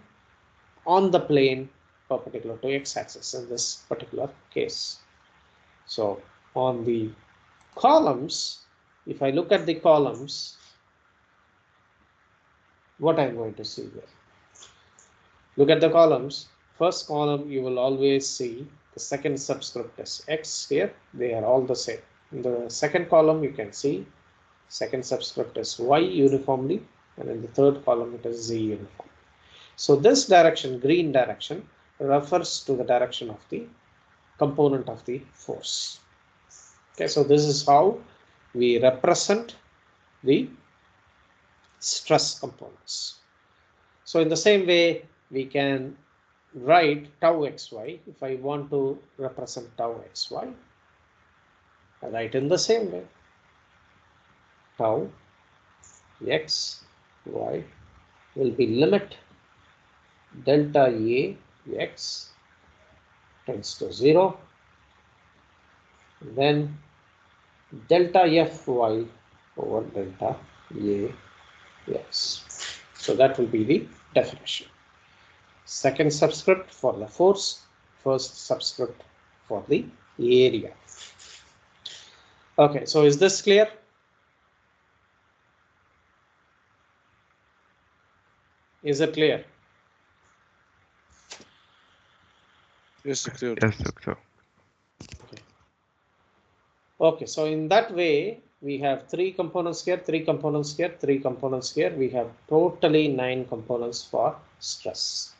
on the plane perpendicular to x-axis in this particular case. So on the columns, if I look at the columns, what I'm going to see here. Look at the columns. First column, you will always see the second subscript is x here. They are all the same. In the second column, you can see second subscript is y uniformly, and in the third column, it is z uniformly. So this direction, green direction, refers to the direction of the component of the force. Okay, so this is how we represent the stress components. So in the same way, we can write tau xy. If I want to represent tau xy, I write in the same way. Tau x y will be limit delta A x tends to 0, then delta Fy over delta A x. So that will be the definition. Second subscript for the force, first subscript for the area. Okay, so is this clear? Is it clear? Yes, clear. Yes, doctor. Okay, so in that way, we have 3 components here, 3 components here, 3 components here. We have totally 9 components for stress.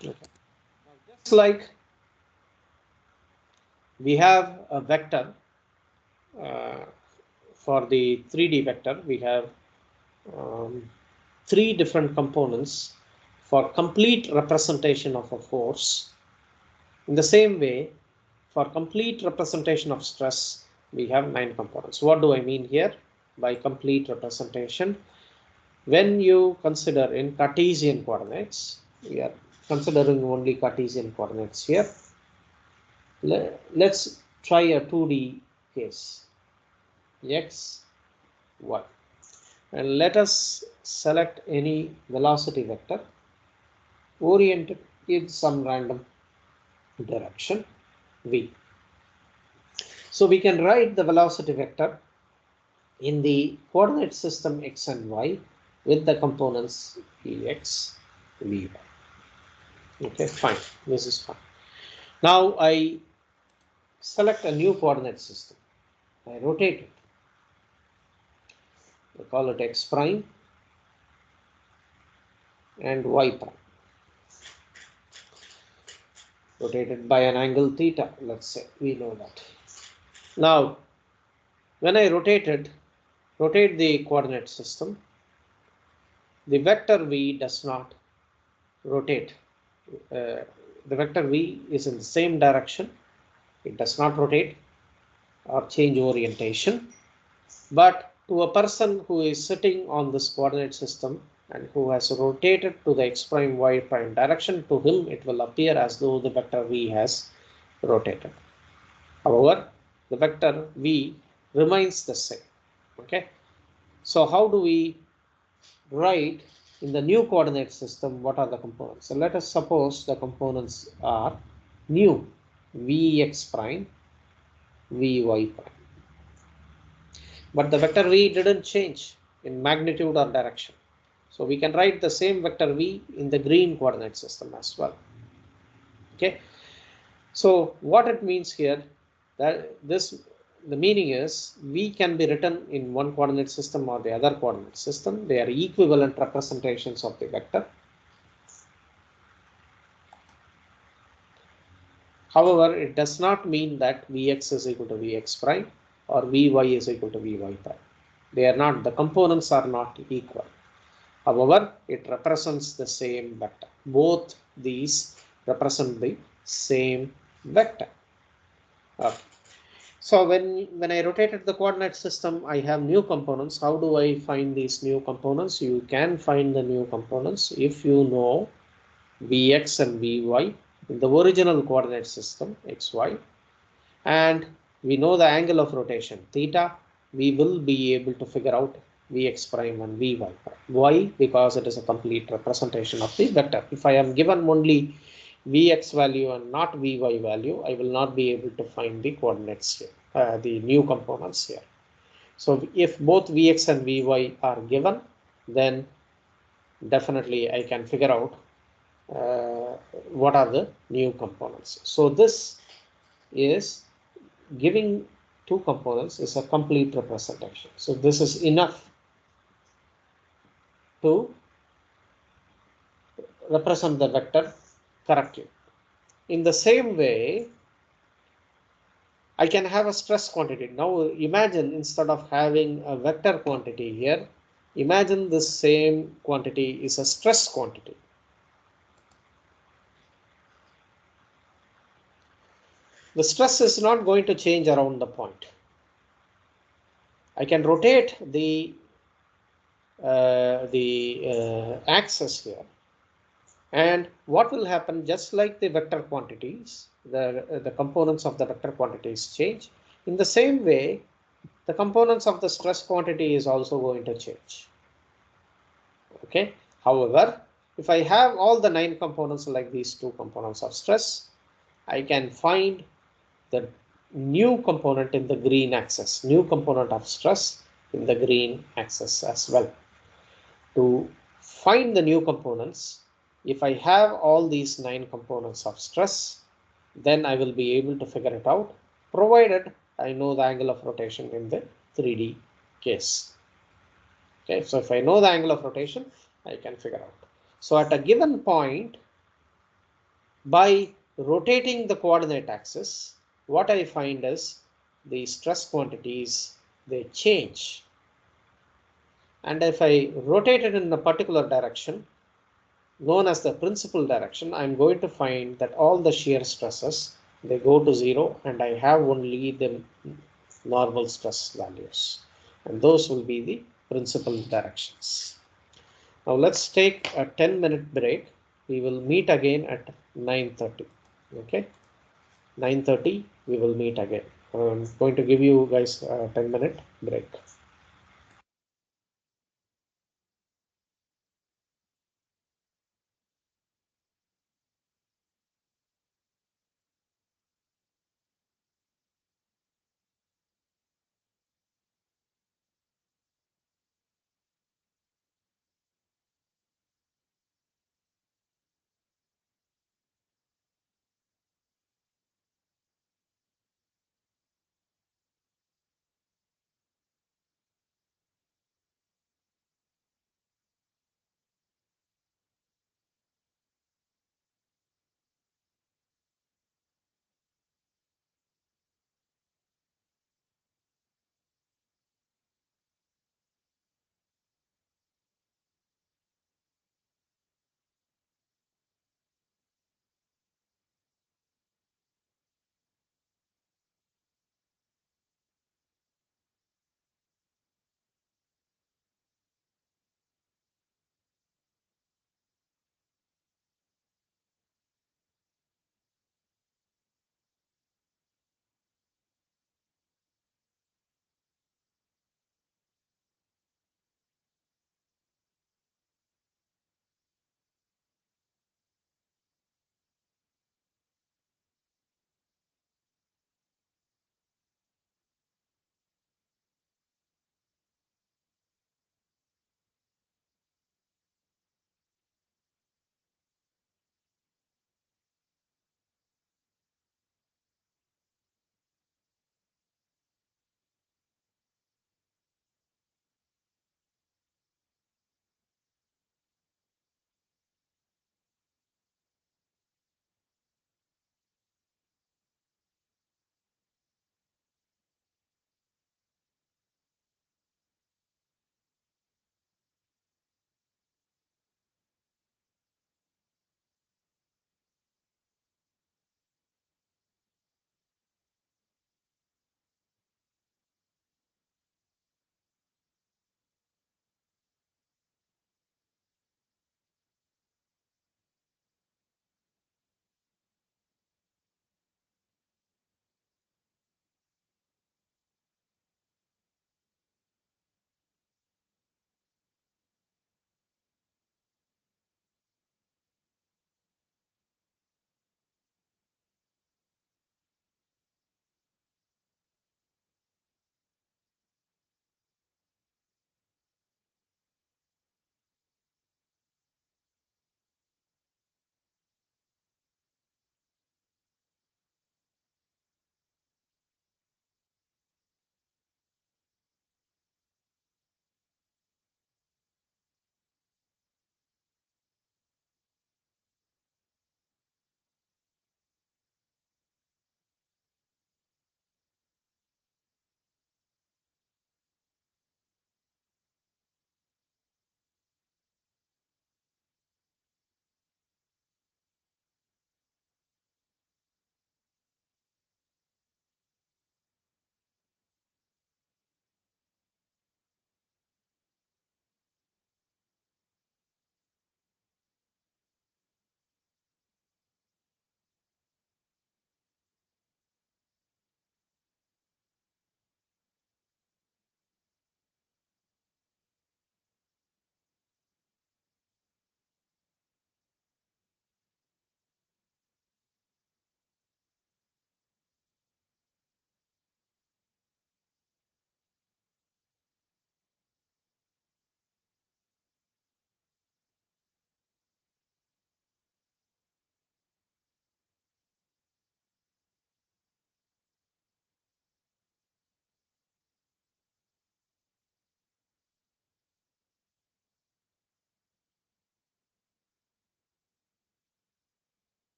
Okay. Now, just like we have a vector for the 3D vector, we have 3 different components for complete representation of a force. In the same way, for complete representation of stress, we have 9 components. What do I mean here by complete representation? When you consider in Cartesian coordinates, we are considering only Cartesian coordinates here. Let's try a 2D case, x, y. And let us select any velocity vector, orient it in some random direction v. So we can write the velocity vector in the coordinate system x and y with the components vx, vy. Okay, fine. This is fine. Now I select a new coordinate system. I rotate it. I call it x prime and y prime. Rotated by an angle theta, let's say. We know that. Now, when I rotate the coordinate system, the vector v does not rotate. The vector v is in the same direction. It does not rotate or change orientation. But to a person who is sitting on this coordinate system and who has rotated to the x prime y prime direction, to him it will appear as though the vector v has rotated. However, the vector v remains the same. Okay, so how do we write in the new coordinate system? What are the components? So let us suppose the components are new vx prime, vy prime, but the vector v didn't change in magnitude or direction. So we can write the same vector v in the green coordinate system as well. Okay, so what it means here, that the meaning is v can be written in one coordinate system or the other coordinate system. They are equivalent representations of the vector. However, it does not mean that vx is equal to vx prime or vy is equal to vy prime. They are not, the components are not equal. However, it represents the same vector. Both these represent the same vector. Okay. So when I rotated the coordinate system, I have new components. How do I find these new components? You can find the new components if you know vx and vy in the original coordinate system xy, and we know the angle of rotation theta. We will be able to figure out vx prime and vy prime. Why? Because it is a complete representation of the vector. If I am given only vx value and not vy value, I will not be able to find the coordinates here, the new components here. So if both vx and vy are given, then definitely I can figure out what are the new components. So this is giving two components is a complete representation. So this is enough to represent the vector correctly. In the same way, I can have a stress quantity. Now imagine, instead of having a vector quantity here, imagine this same quantity is a stress quantity. The stress is not going to change around the point. I can rotate the axis here, and what will happen, just like the vector quantities, the components of the vector quantities change, in the same way the components of the stress quantity is also going to change. Okay, however, if I have all the 9 components like these 2 components of stress, I can find the new component in the green axis, new component of stress in the green axis as well. To find the new components, if I have all these 9 components of stress, then I will be able to figure it out, provided I know the angle of rotation in the 3D case. Okay, so if I know the angle of rotation, I can figure out. So at a given point, by rotating the coordinate axis, what I find is the stress quantities, they change. And if I rotate it in a particular direction, known as the principal direction, I'm going to find that all the shear stresses, they go to 0, and I have only the normal stress values, and those will be the principal directions. Now let's take a 10-minute break. We will meet again at 9:30. Okay, 9:30 we will meet again. I'm going to give you guys a 10-minute break.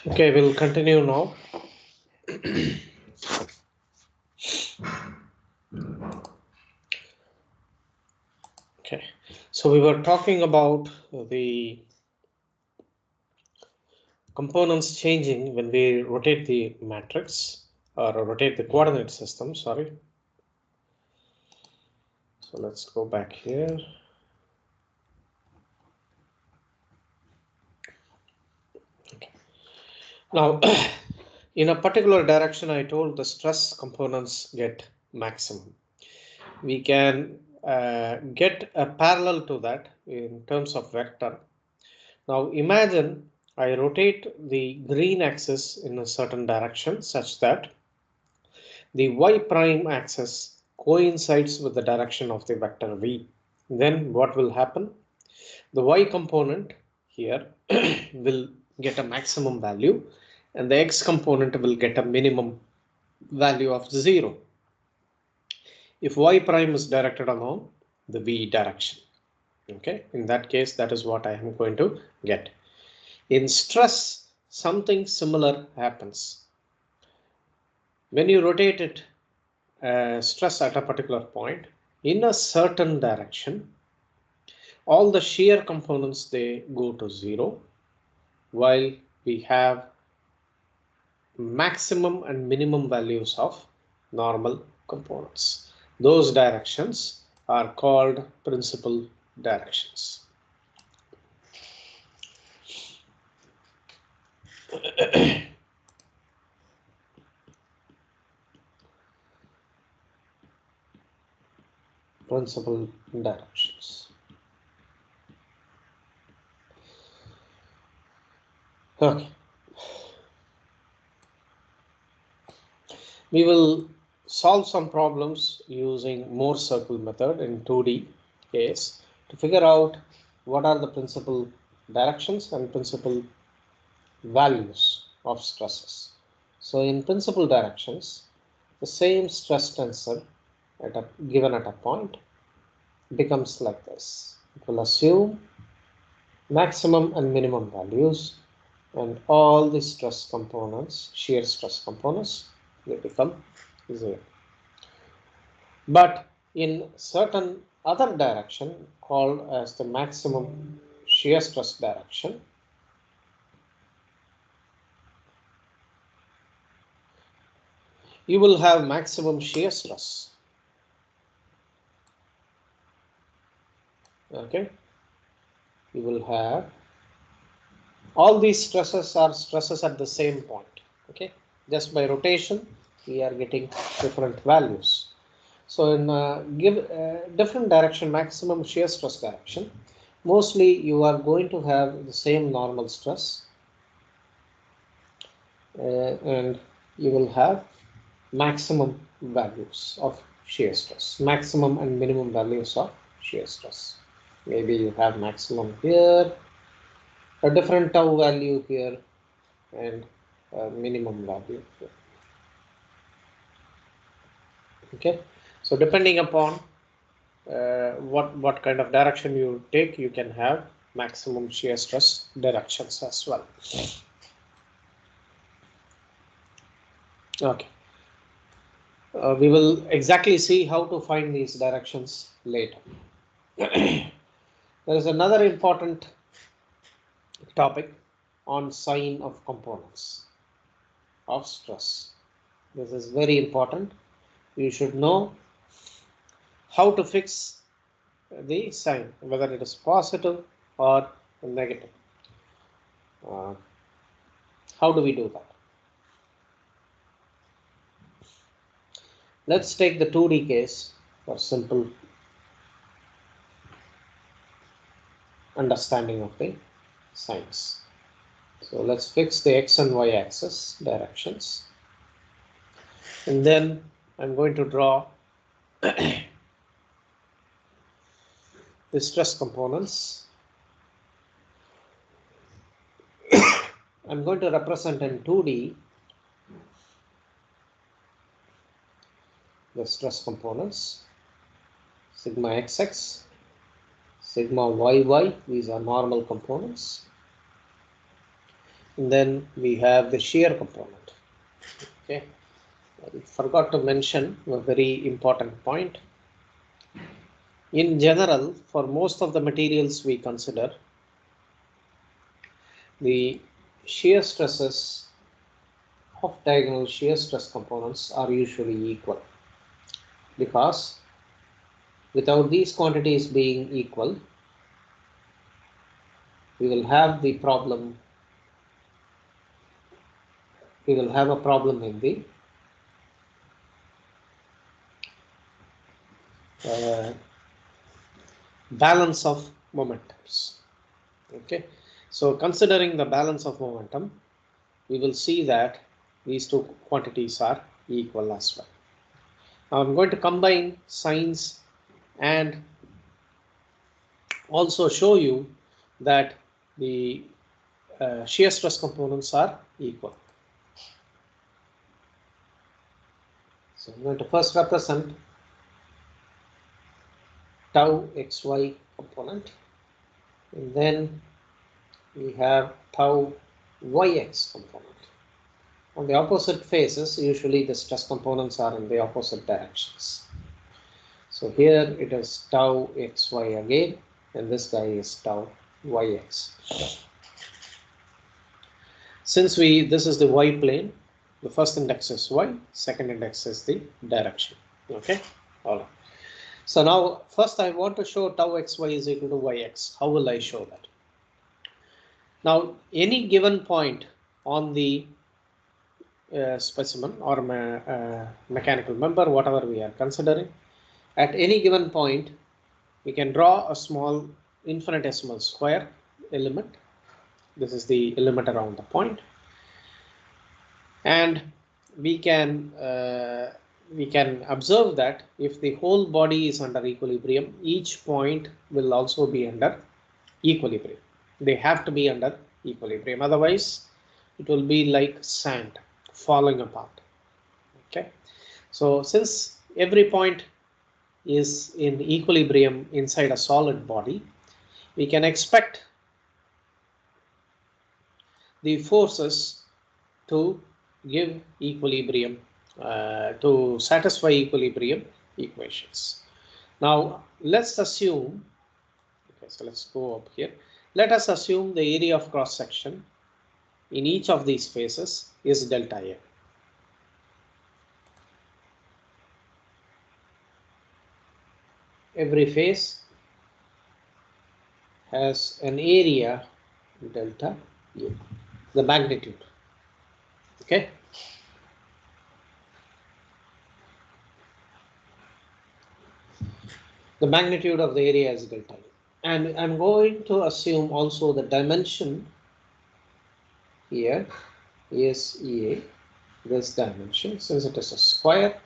Okay, we'll continue now. Okay, so we were talking about the components changing when we rotate the matrix or rotate the coordinate system, sorry. So let's go back here. Okay. Now, in a particular direction, I told the stress components get maximum. We can get a parallel to that in terms of vector. Now imagine I rotate the green axis in a certain direction such that the y prime axis coincides with the direction of the vector v. Then what will happen? The y component here will get a maximum value and the x component will get a minimum value of 0 if y prime is directed along the v direction. Okay, in that case, that is what I am going to get. In stress, something similar happens. When you rotate it, stress at a particular point in a certain direction, all the shear components, they go to 0, while we have maximum and minimum values of normal components. Those directions are called principal directions. Principal directions. Okay. We will solve some problems using Mohr's circle method in 2D case to figure out what are the principal directions and principal values of stresses. So in principal directions, the same stress tensor given at a point becomes like this. It will assume maximum and minimum values and all the stress components, shear stress components, they become 0. But in certain other direction called as the maximum shear stress direction, you will have maximum shear stress. Okay, you will have all these stresses are stresses at the same point. Okay, just by rotation we are getting different values. So in different direction, maximum shear stress direction, mostly you are going to have the same normal stress and you will have maximum values of shear stress, maximum and minimum values of shear stress. Maybe you have maximum here, a different tau value here, and a minimum value here. Okay, so depending upon what kind of direction you take, you can have maximum shear stress directions as well. Okay, we will exactly see how to find these directions later. There is another important topic on sign of components of stress. This is very important. You should know how to fix the sign, whether it is positive or negative. How do we do that? Let's take the 2D case for simple understanding of the signs. So let's fix the x and y axis directions. And then I'm going to draw the stress components. I'm going to represent in 2D the stress components, sigma xx, sigma yy, these are normal components, And then we have the shear component. Okay, I forgot to mention a very important point. In general, for most of the materials we consider, the shear stresses of diagonal shear stress components are usually equal, because without these quantities being equal, we will have the problem. We will have a problem in the balance of momentums. Okay, so considering the balance of momentum, we will see that these two quantities are equal as well. Now I'm going to combine signs and also show you that the shear stress components are equal. So I'm going to first represent tau xy component, and then we have tau yx component. On the opposite faces, usually the stress components are in the opposite directions. So here it is tau xy again, and this guy is tau yx. Since this is the y plane, the first index is y, second index is the direction. Okay, all right. So now first I want to show tau xy is equal to yx. How will I show that? Now any given point on the specimen or mechanical member, whatever we are considering, at any given point we can draw a small infinitesimal square element. This is the element around the point, and we can observe that if the whole body is under equilibrium, each point will also be under equilibrium. They have to be under equilibrium, otherwise it will be like sand falling apart. Okay, so since every point is in equilibrium inside a solid body, we can expect the forces to give equilibrium, to satisfy equilibrium equations. Now let's assume, okay, so let's go up here. Let us assume the area of cross section in each of these faces is delta A. Every face has an area delta U, the magnitude. Okay, the magnitude of the area is delta U, and I'm going to assume also the dimension here is EA, this dimension, since it is a square,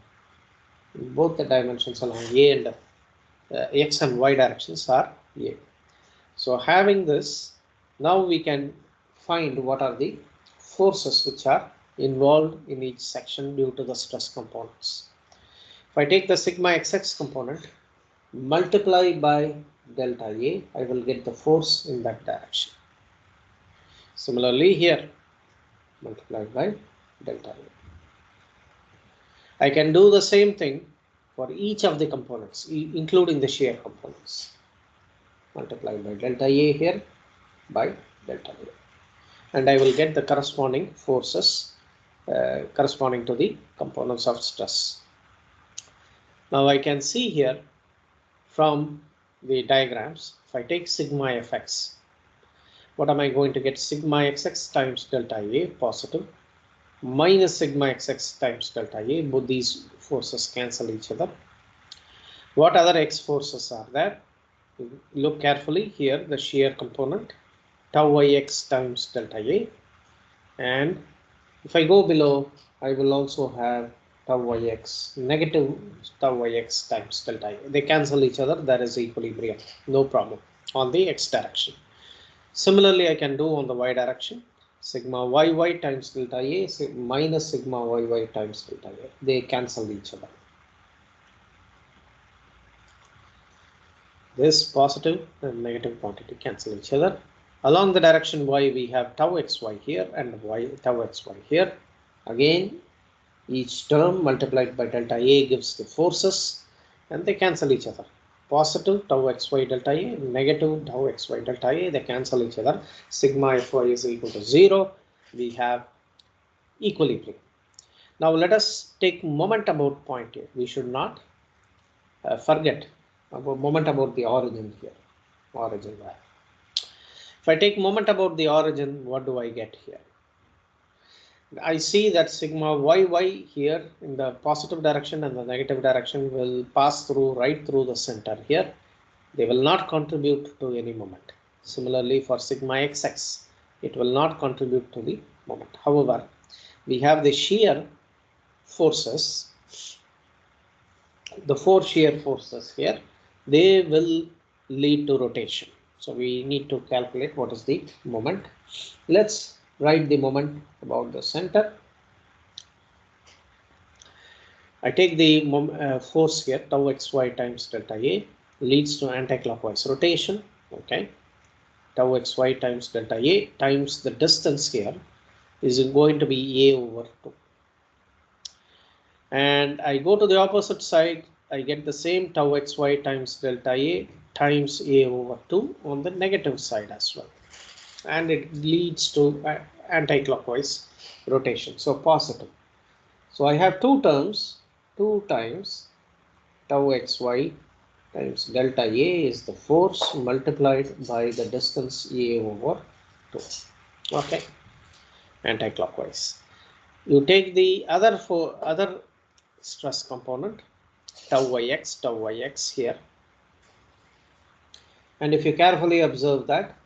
both the dimensions along A and X and Y directions are A. So having this, now we can find what are the forces which are involved in each section due to the stress components. If I take the sigma xx component, multiply by delta A, I will get the force in that direction. Similarly here, multiply by delta A. I can do the same thing for each of the components, including the shear components. Multiply by delta A here by delta A, and I will get the corresponding forces corresponding to the components of stress. Now I can see here from the diagrams, if I take sigma fx, what am I going to get? Sigma xx times delta A positive minus sigma xx times delta A. Both these forces cancel each other. What other x forces are there? Look carefully here, the shear component tau yx times delta A, and if I go below, I will also have tau yx, negative tau yx times delta A. They cancel each other, that is equilibrium, no problem on the x direction. Similarly, I can do on the y direction, sigma yy times delta A minus sigma yy times delta A. They cancel each other. This positive and negative quantity cancel each other. Along the direction y, we have tau xy here and tau xy here. Again, each term multiplied by delta A gives the forces, and they cancel each other. Positive tau xy delta A, negative tau xy delta A, they cancel each other. Sigma Fy is equal to 0. We have equilibrium. Now let us take moment about point here. We should not forget about moment about the origin here. Origin value. If I take moment about the origin, what do I get here? I see that sigma yy here in the positive direction and the negative direction will pass through right through the center here. They will not contribute to any moment. Similarly for sigma xx, it will not contribute to the moment. However, we have the shear forces, the four shear forces here, they will lead to rotation. So we need to calculate what is the moment. Let's write the moment about the center. I take the force here, tau xy times delta A leads to anti-clockwise rotation. Okay, tau xy times delta A times the distance here is going to be A over 2. And I go to the opposite side, I get the same tau xy times delta A times A over 2 on the negative side as well. And it leads to anti-clockwise rotation, so positive. So I have two terms, 2 times tau xy times delta A is the force multiplied by the distance A over 2. Okay, anti-clockwise. You take the other stress component, tau yx here, and if you carefully observe that,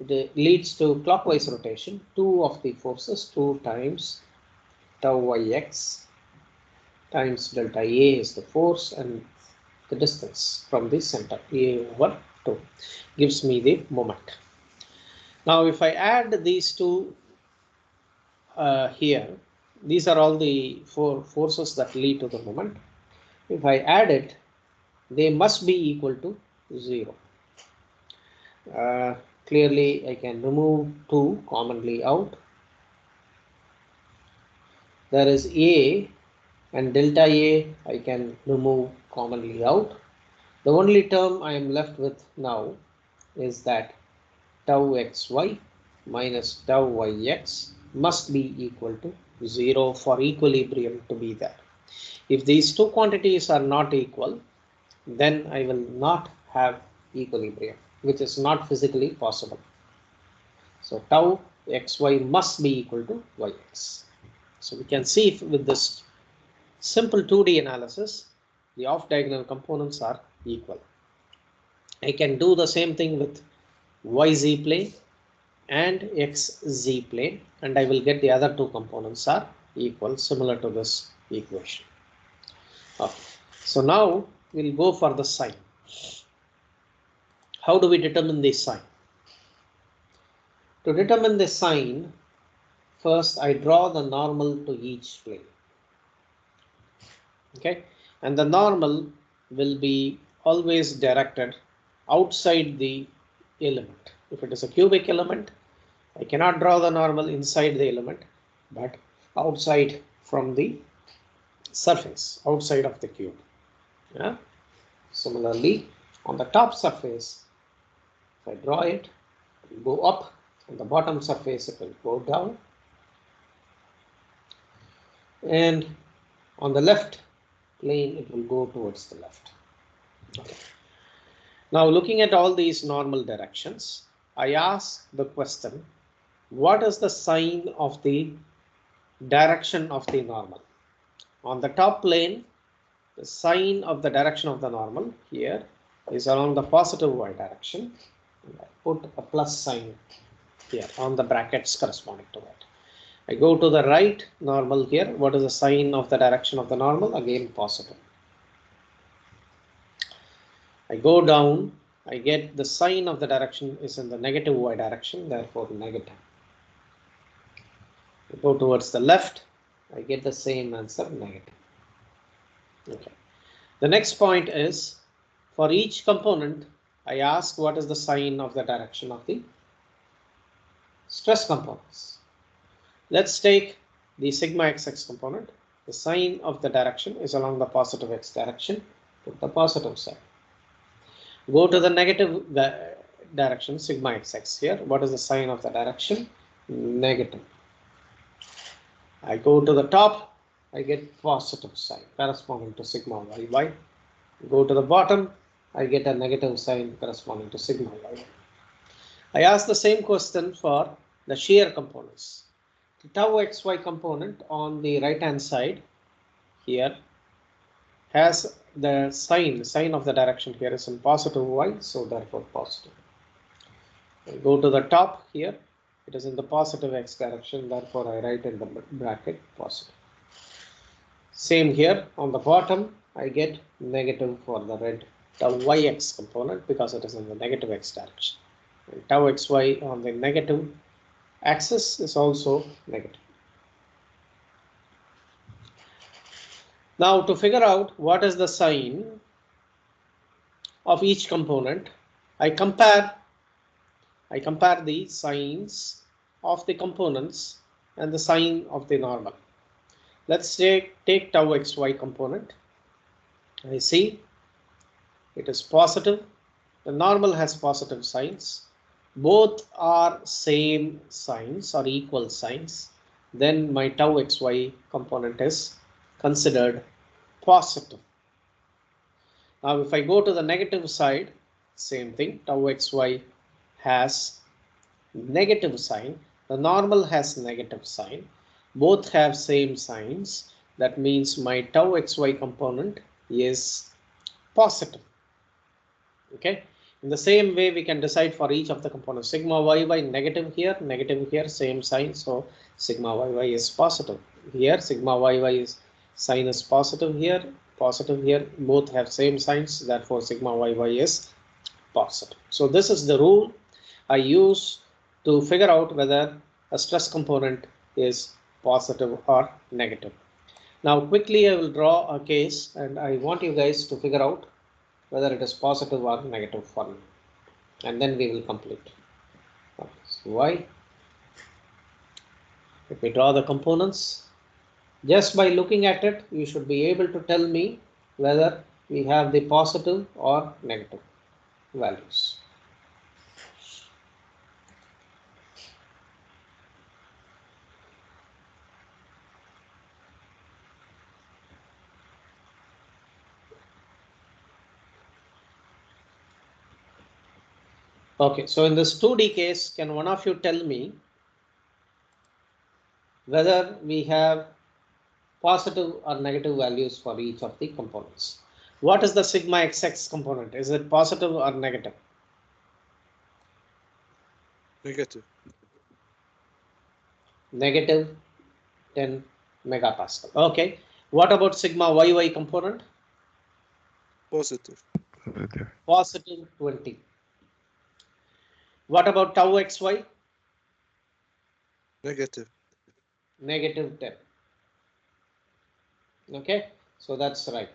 it leads to clockwise rotation. 2 of the forces, 2 times tau yx times delta A is the force, and the distance from the center A over 2 gives me the moment. Now if I add these two here, these are all the 4 forces that lead to the moment. If I add it, they must be equal to 0. Clearly I can remove 2 commonly out. There is A and delta A I can remove commonly out. The only term I am left with now is that tau xy minus tau yx must be equal to 0 for equilibrium to be there. If these two quantities are not equal, then I will not have equilibrium, which is not physically possible. So tau xy must be equal to yx. So we can see if with this simple 2D analysis, the off-diagonal components are equal. I can do the same thing with yz plane and xz plane, and I will get the other two components are equal, similar to this equation. Okay. So now we'll go for the sign. How do we determine the sign? To determine the sign, first I draw the normal to each plane. Okay, and the normal will be always directed outside the element. If it is a cubic element, I cannot draw the normal inside the element, but outside from the surface, outside of the cube. Yeah. Similarly, on the top surface, if I draw it, it will go up. On the bottom surface, it will go down. And on the left plane, it will go towards the left. Okay. Now, looking at all these normal directions, I ask the question, what is the sign of the direction of the normal? On the top plane, the sign of the direction of the normal here is along the positive y direction. And I put a plus sign here on the brackets corresponding to that. I go to the right normal here. What is the sign of the direction of the normal? Again, positive. I go down, I get the sign of the direction is in the negative y direction, therefore negative. I go towards the left, I get the same answer, negative. Okay. The next point is, for each component, I ask what is the sign of the direction of the stress components. Let's take the sigma xx component. The sign of the direction is along the positive x direction. Put the positive side. Go to the negative direction, sigma xx here. What is the sign of the direction? Negative. I go to the top, I get positive sign corresponding to sigma yy. Go to the bottom, I get a negative sign corresponding to sigma yy. I ask the same question for the shear components. The tau xy component on the right hand side here has the sign of the direction here is in positive y, so therefore positive. I go to the top here, it is in the positive x direction, therefore I write in the bracket positive. Same here on the bottom, I get negative for the red tau yx component because it is in the negative x direction. And tau xy on the negative axis is also negative. Now to figure out what is the sign of each component, I compare the signs of the components and the sign of the normal. Let's take tau xy component. I see it is positive. The normal has positive signs. Both are same signs or equal signs. Then my tau xy component is considered positive. Now if I go to the negative side, same thing, tau xy has negative sign, the normal has negative sign, both have same signs. That means my tau xy component is positive. Okay, in the same way we can decide for each of the components. Sigma yy negative here, same sign, so sigma yy is positive. Here sigma yy is sign is positive here, both have same signs, therefore sigma yy is positive. So this is the rule I use to figure out whether a stress component is positive or negative. Now quickly I will draw a case and I want you guys to figure out whether it is positive or negative for me, and then we will complete. So why? Let me draw the components. Just by looking at it, you should be able to tell me whether we have the positive or negative values. Okay, so in this 2D case, can one of you tell me whether we have positive or negative values for each of the components? What is the sigma xx component? Is it positive or negative? Negative. Negative 10 megapascal. Okay. What about sigma yy component? Positive. Positive. Positive 20. What about tau xy? Negative. Negative 10. Okay, so that's right.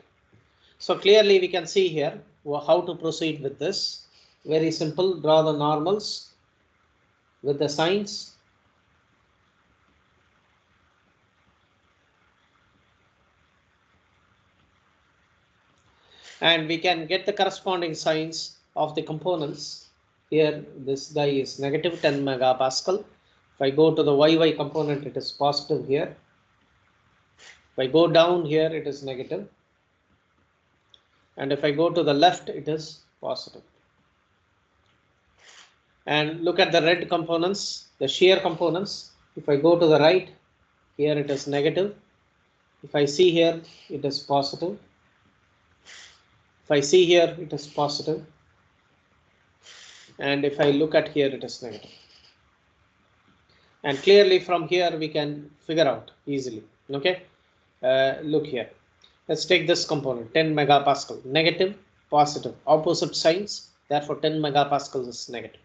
So clearly we can see here how to proceed with this. Very simple, draw the normals with the signs. And we can get the corresponding signs of the components. Here this guy is negative 10 megapascal. If I go to the yy component, it is positive here. If I go down here, it is negative. And if I go to the left, it is positive. And look at the red components, the shear components. If I go to the right, here it is negative. If I see here, it is positive. If I see here, it is positive. And if I look at here, it is negative. And clearly from here, we can figure out easily. Okay, look here. Let's take this component, 10 megapascal, negative, positive, opposite signs. Therefore, 10 megapascals is negative.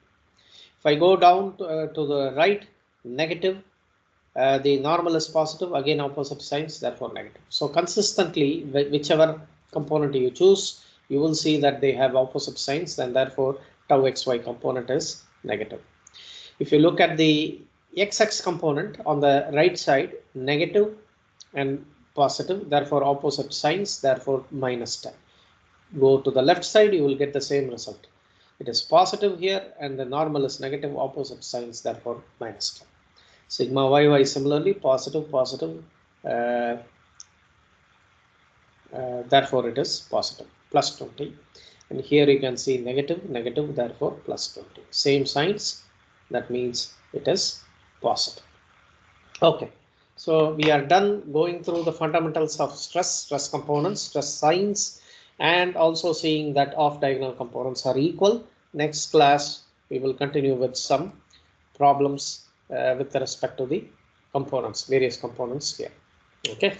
If I go down to the right, negative, the normal is positive, again opposite signs, therefore negative. So consistently, whichever component you choose, you will see that they have opposite signs, and therefore tau xy component is negative. If you look at the XX component on the right side, negative and positive, therefore opposite signs, therefore minus 10. Go to the left side, you will get the same result. It is positive here and the normal is negative, opposite signs, therefore minus 10. Sigma YY similarly positive, positive, therefore it is positive, plus 20. And here you can see negative, negative, therefore plus 20. Same signs, that means it is positive. Okay, so we are done going through the fundamentals of stress, stress components, stress signs, and also seeing that off-diagonal components are equal. Next class, we will continue with some problems with respect to the components, various components here. Okay,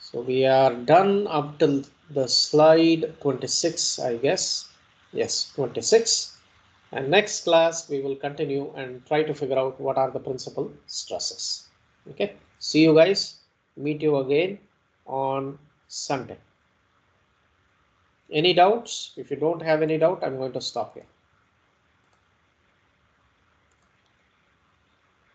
so we are done up till the slide 26, I guess. Yes, 26. And next class, we will continue and try to figure out what are the principal stresses. Okay, see you guys. Meet you again on Sunday. Any doubts? If you don't have any doubt, I'm going to stop here.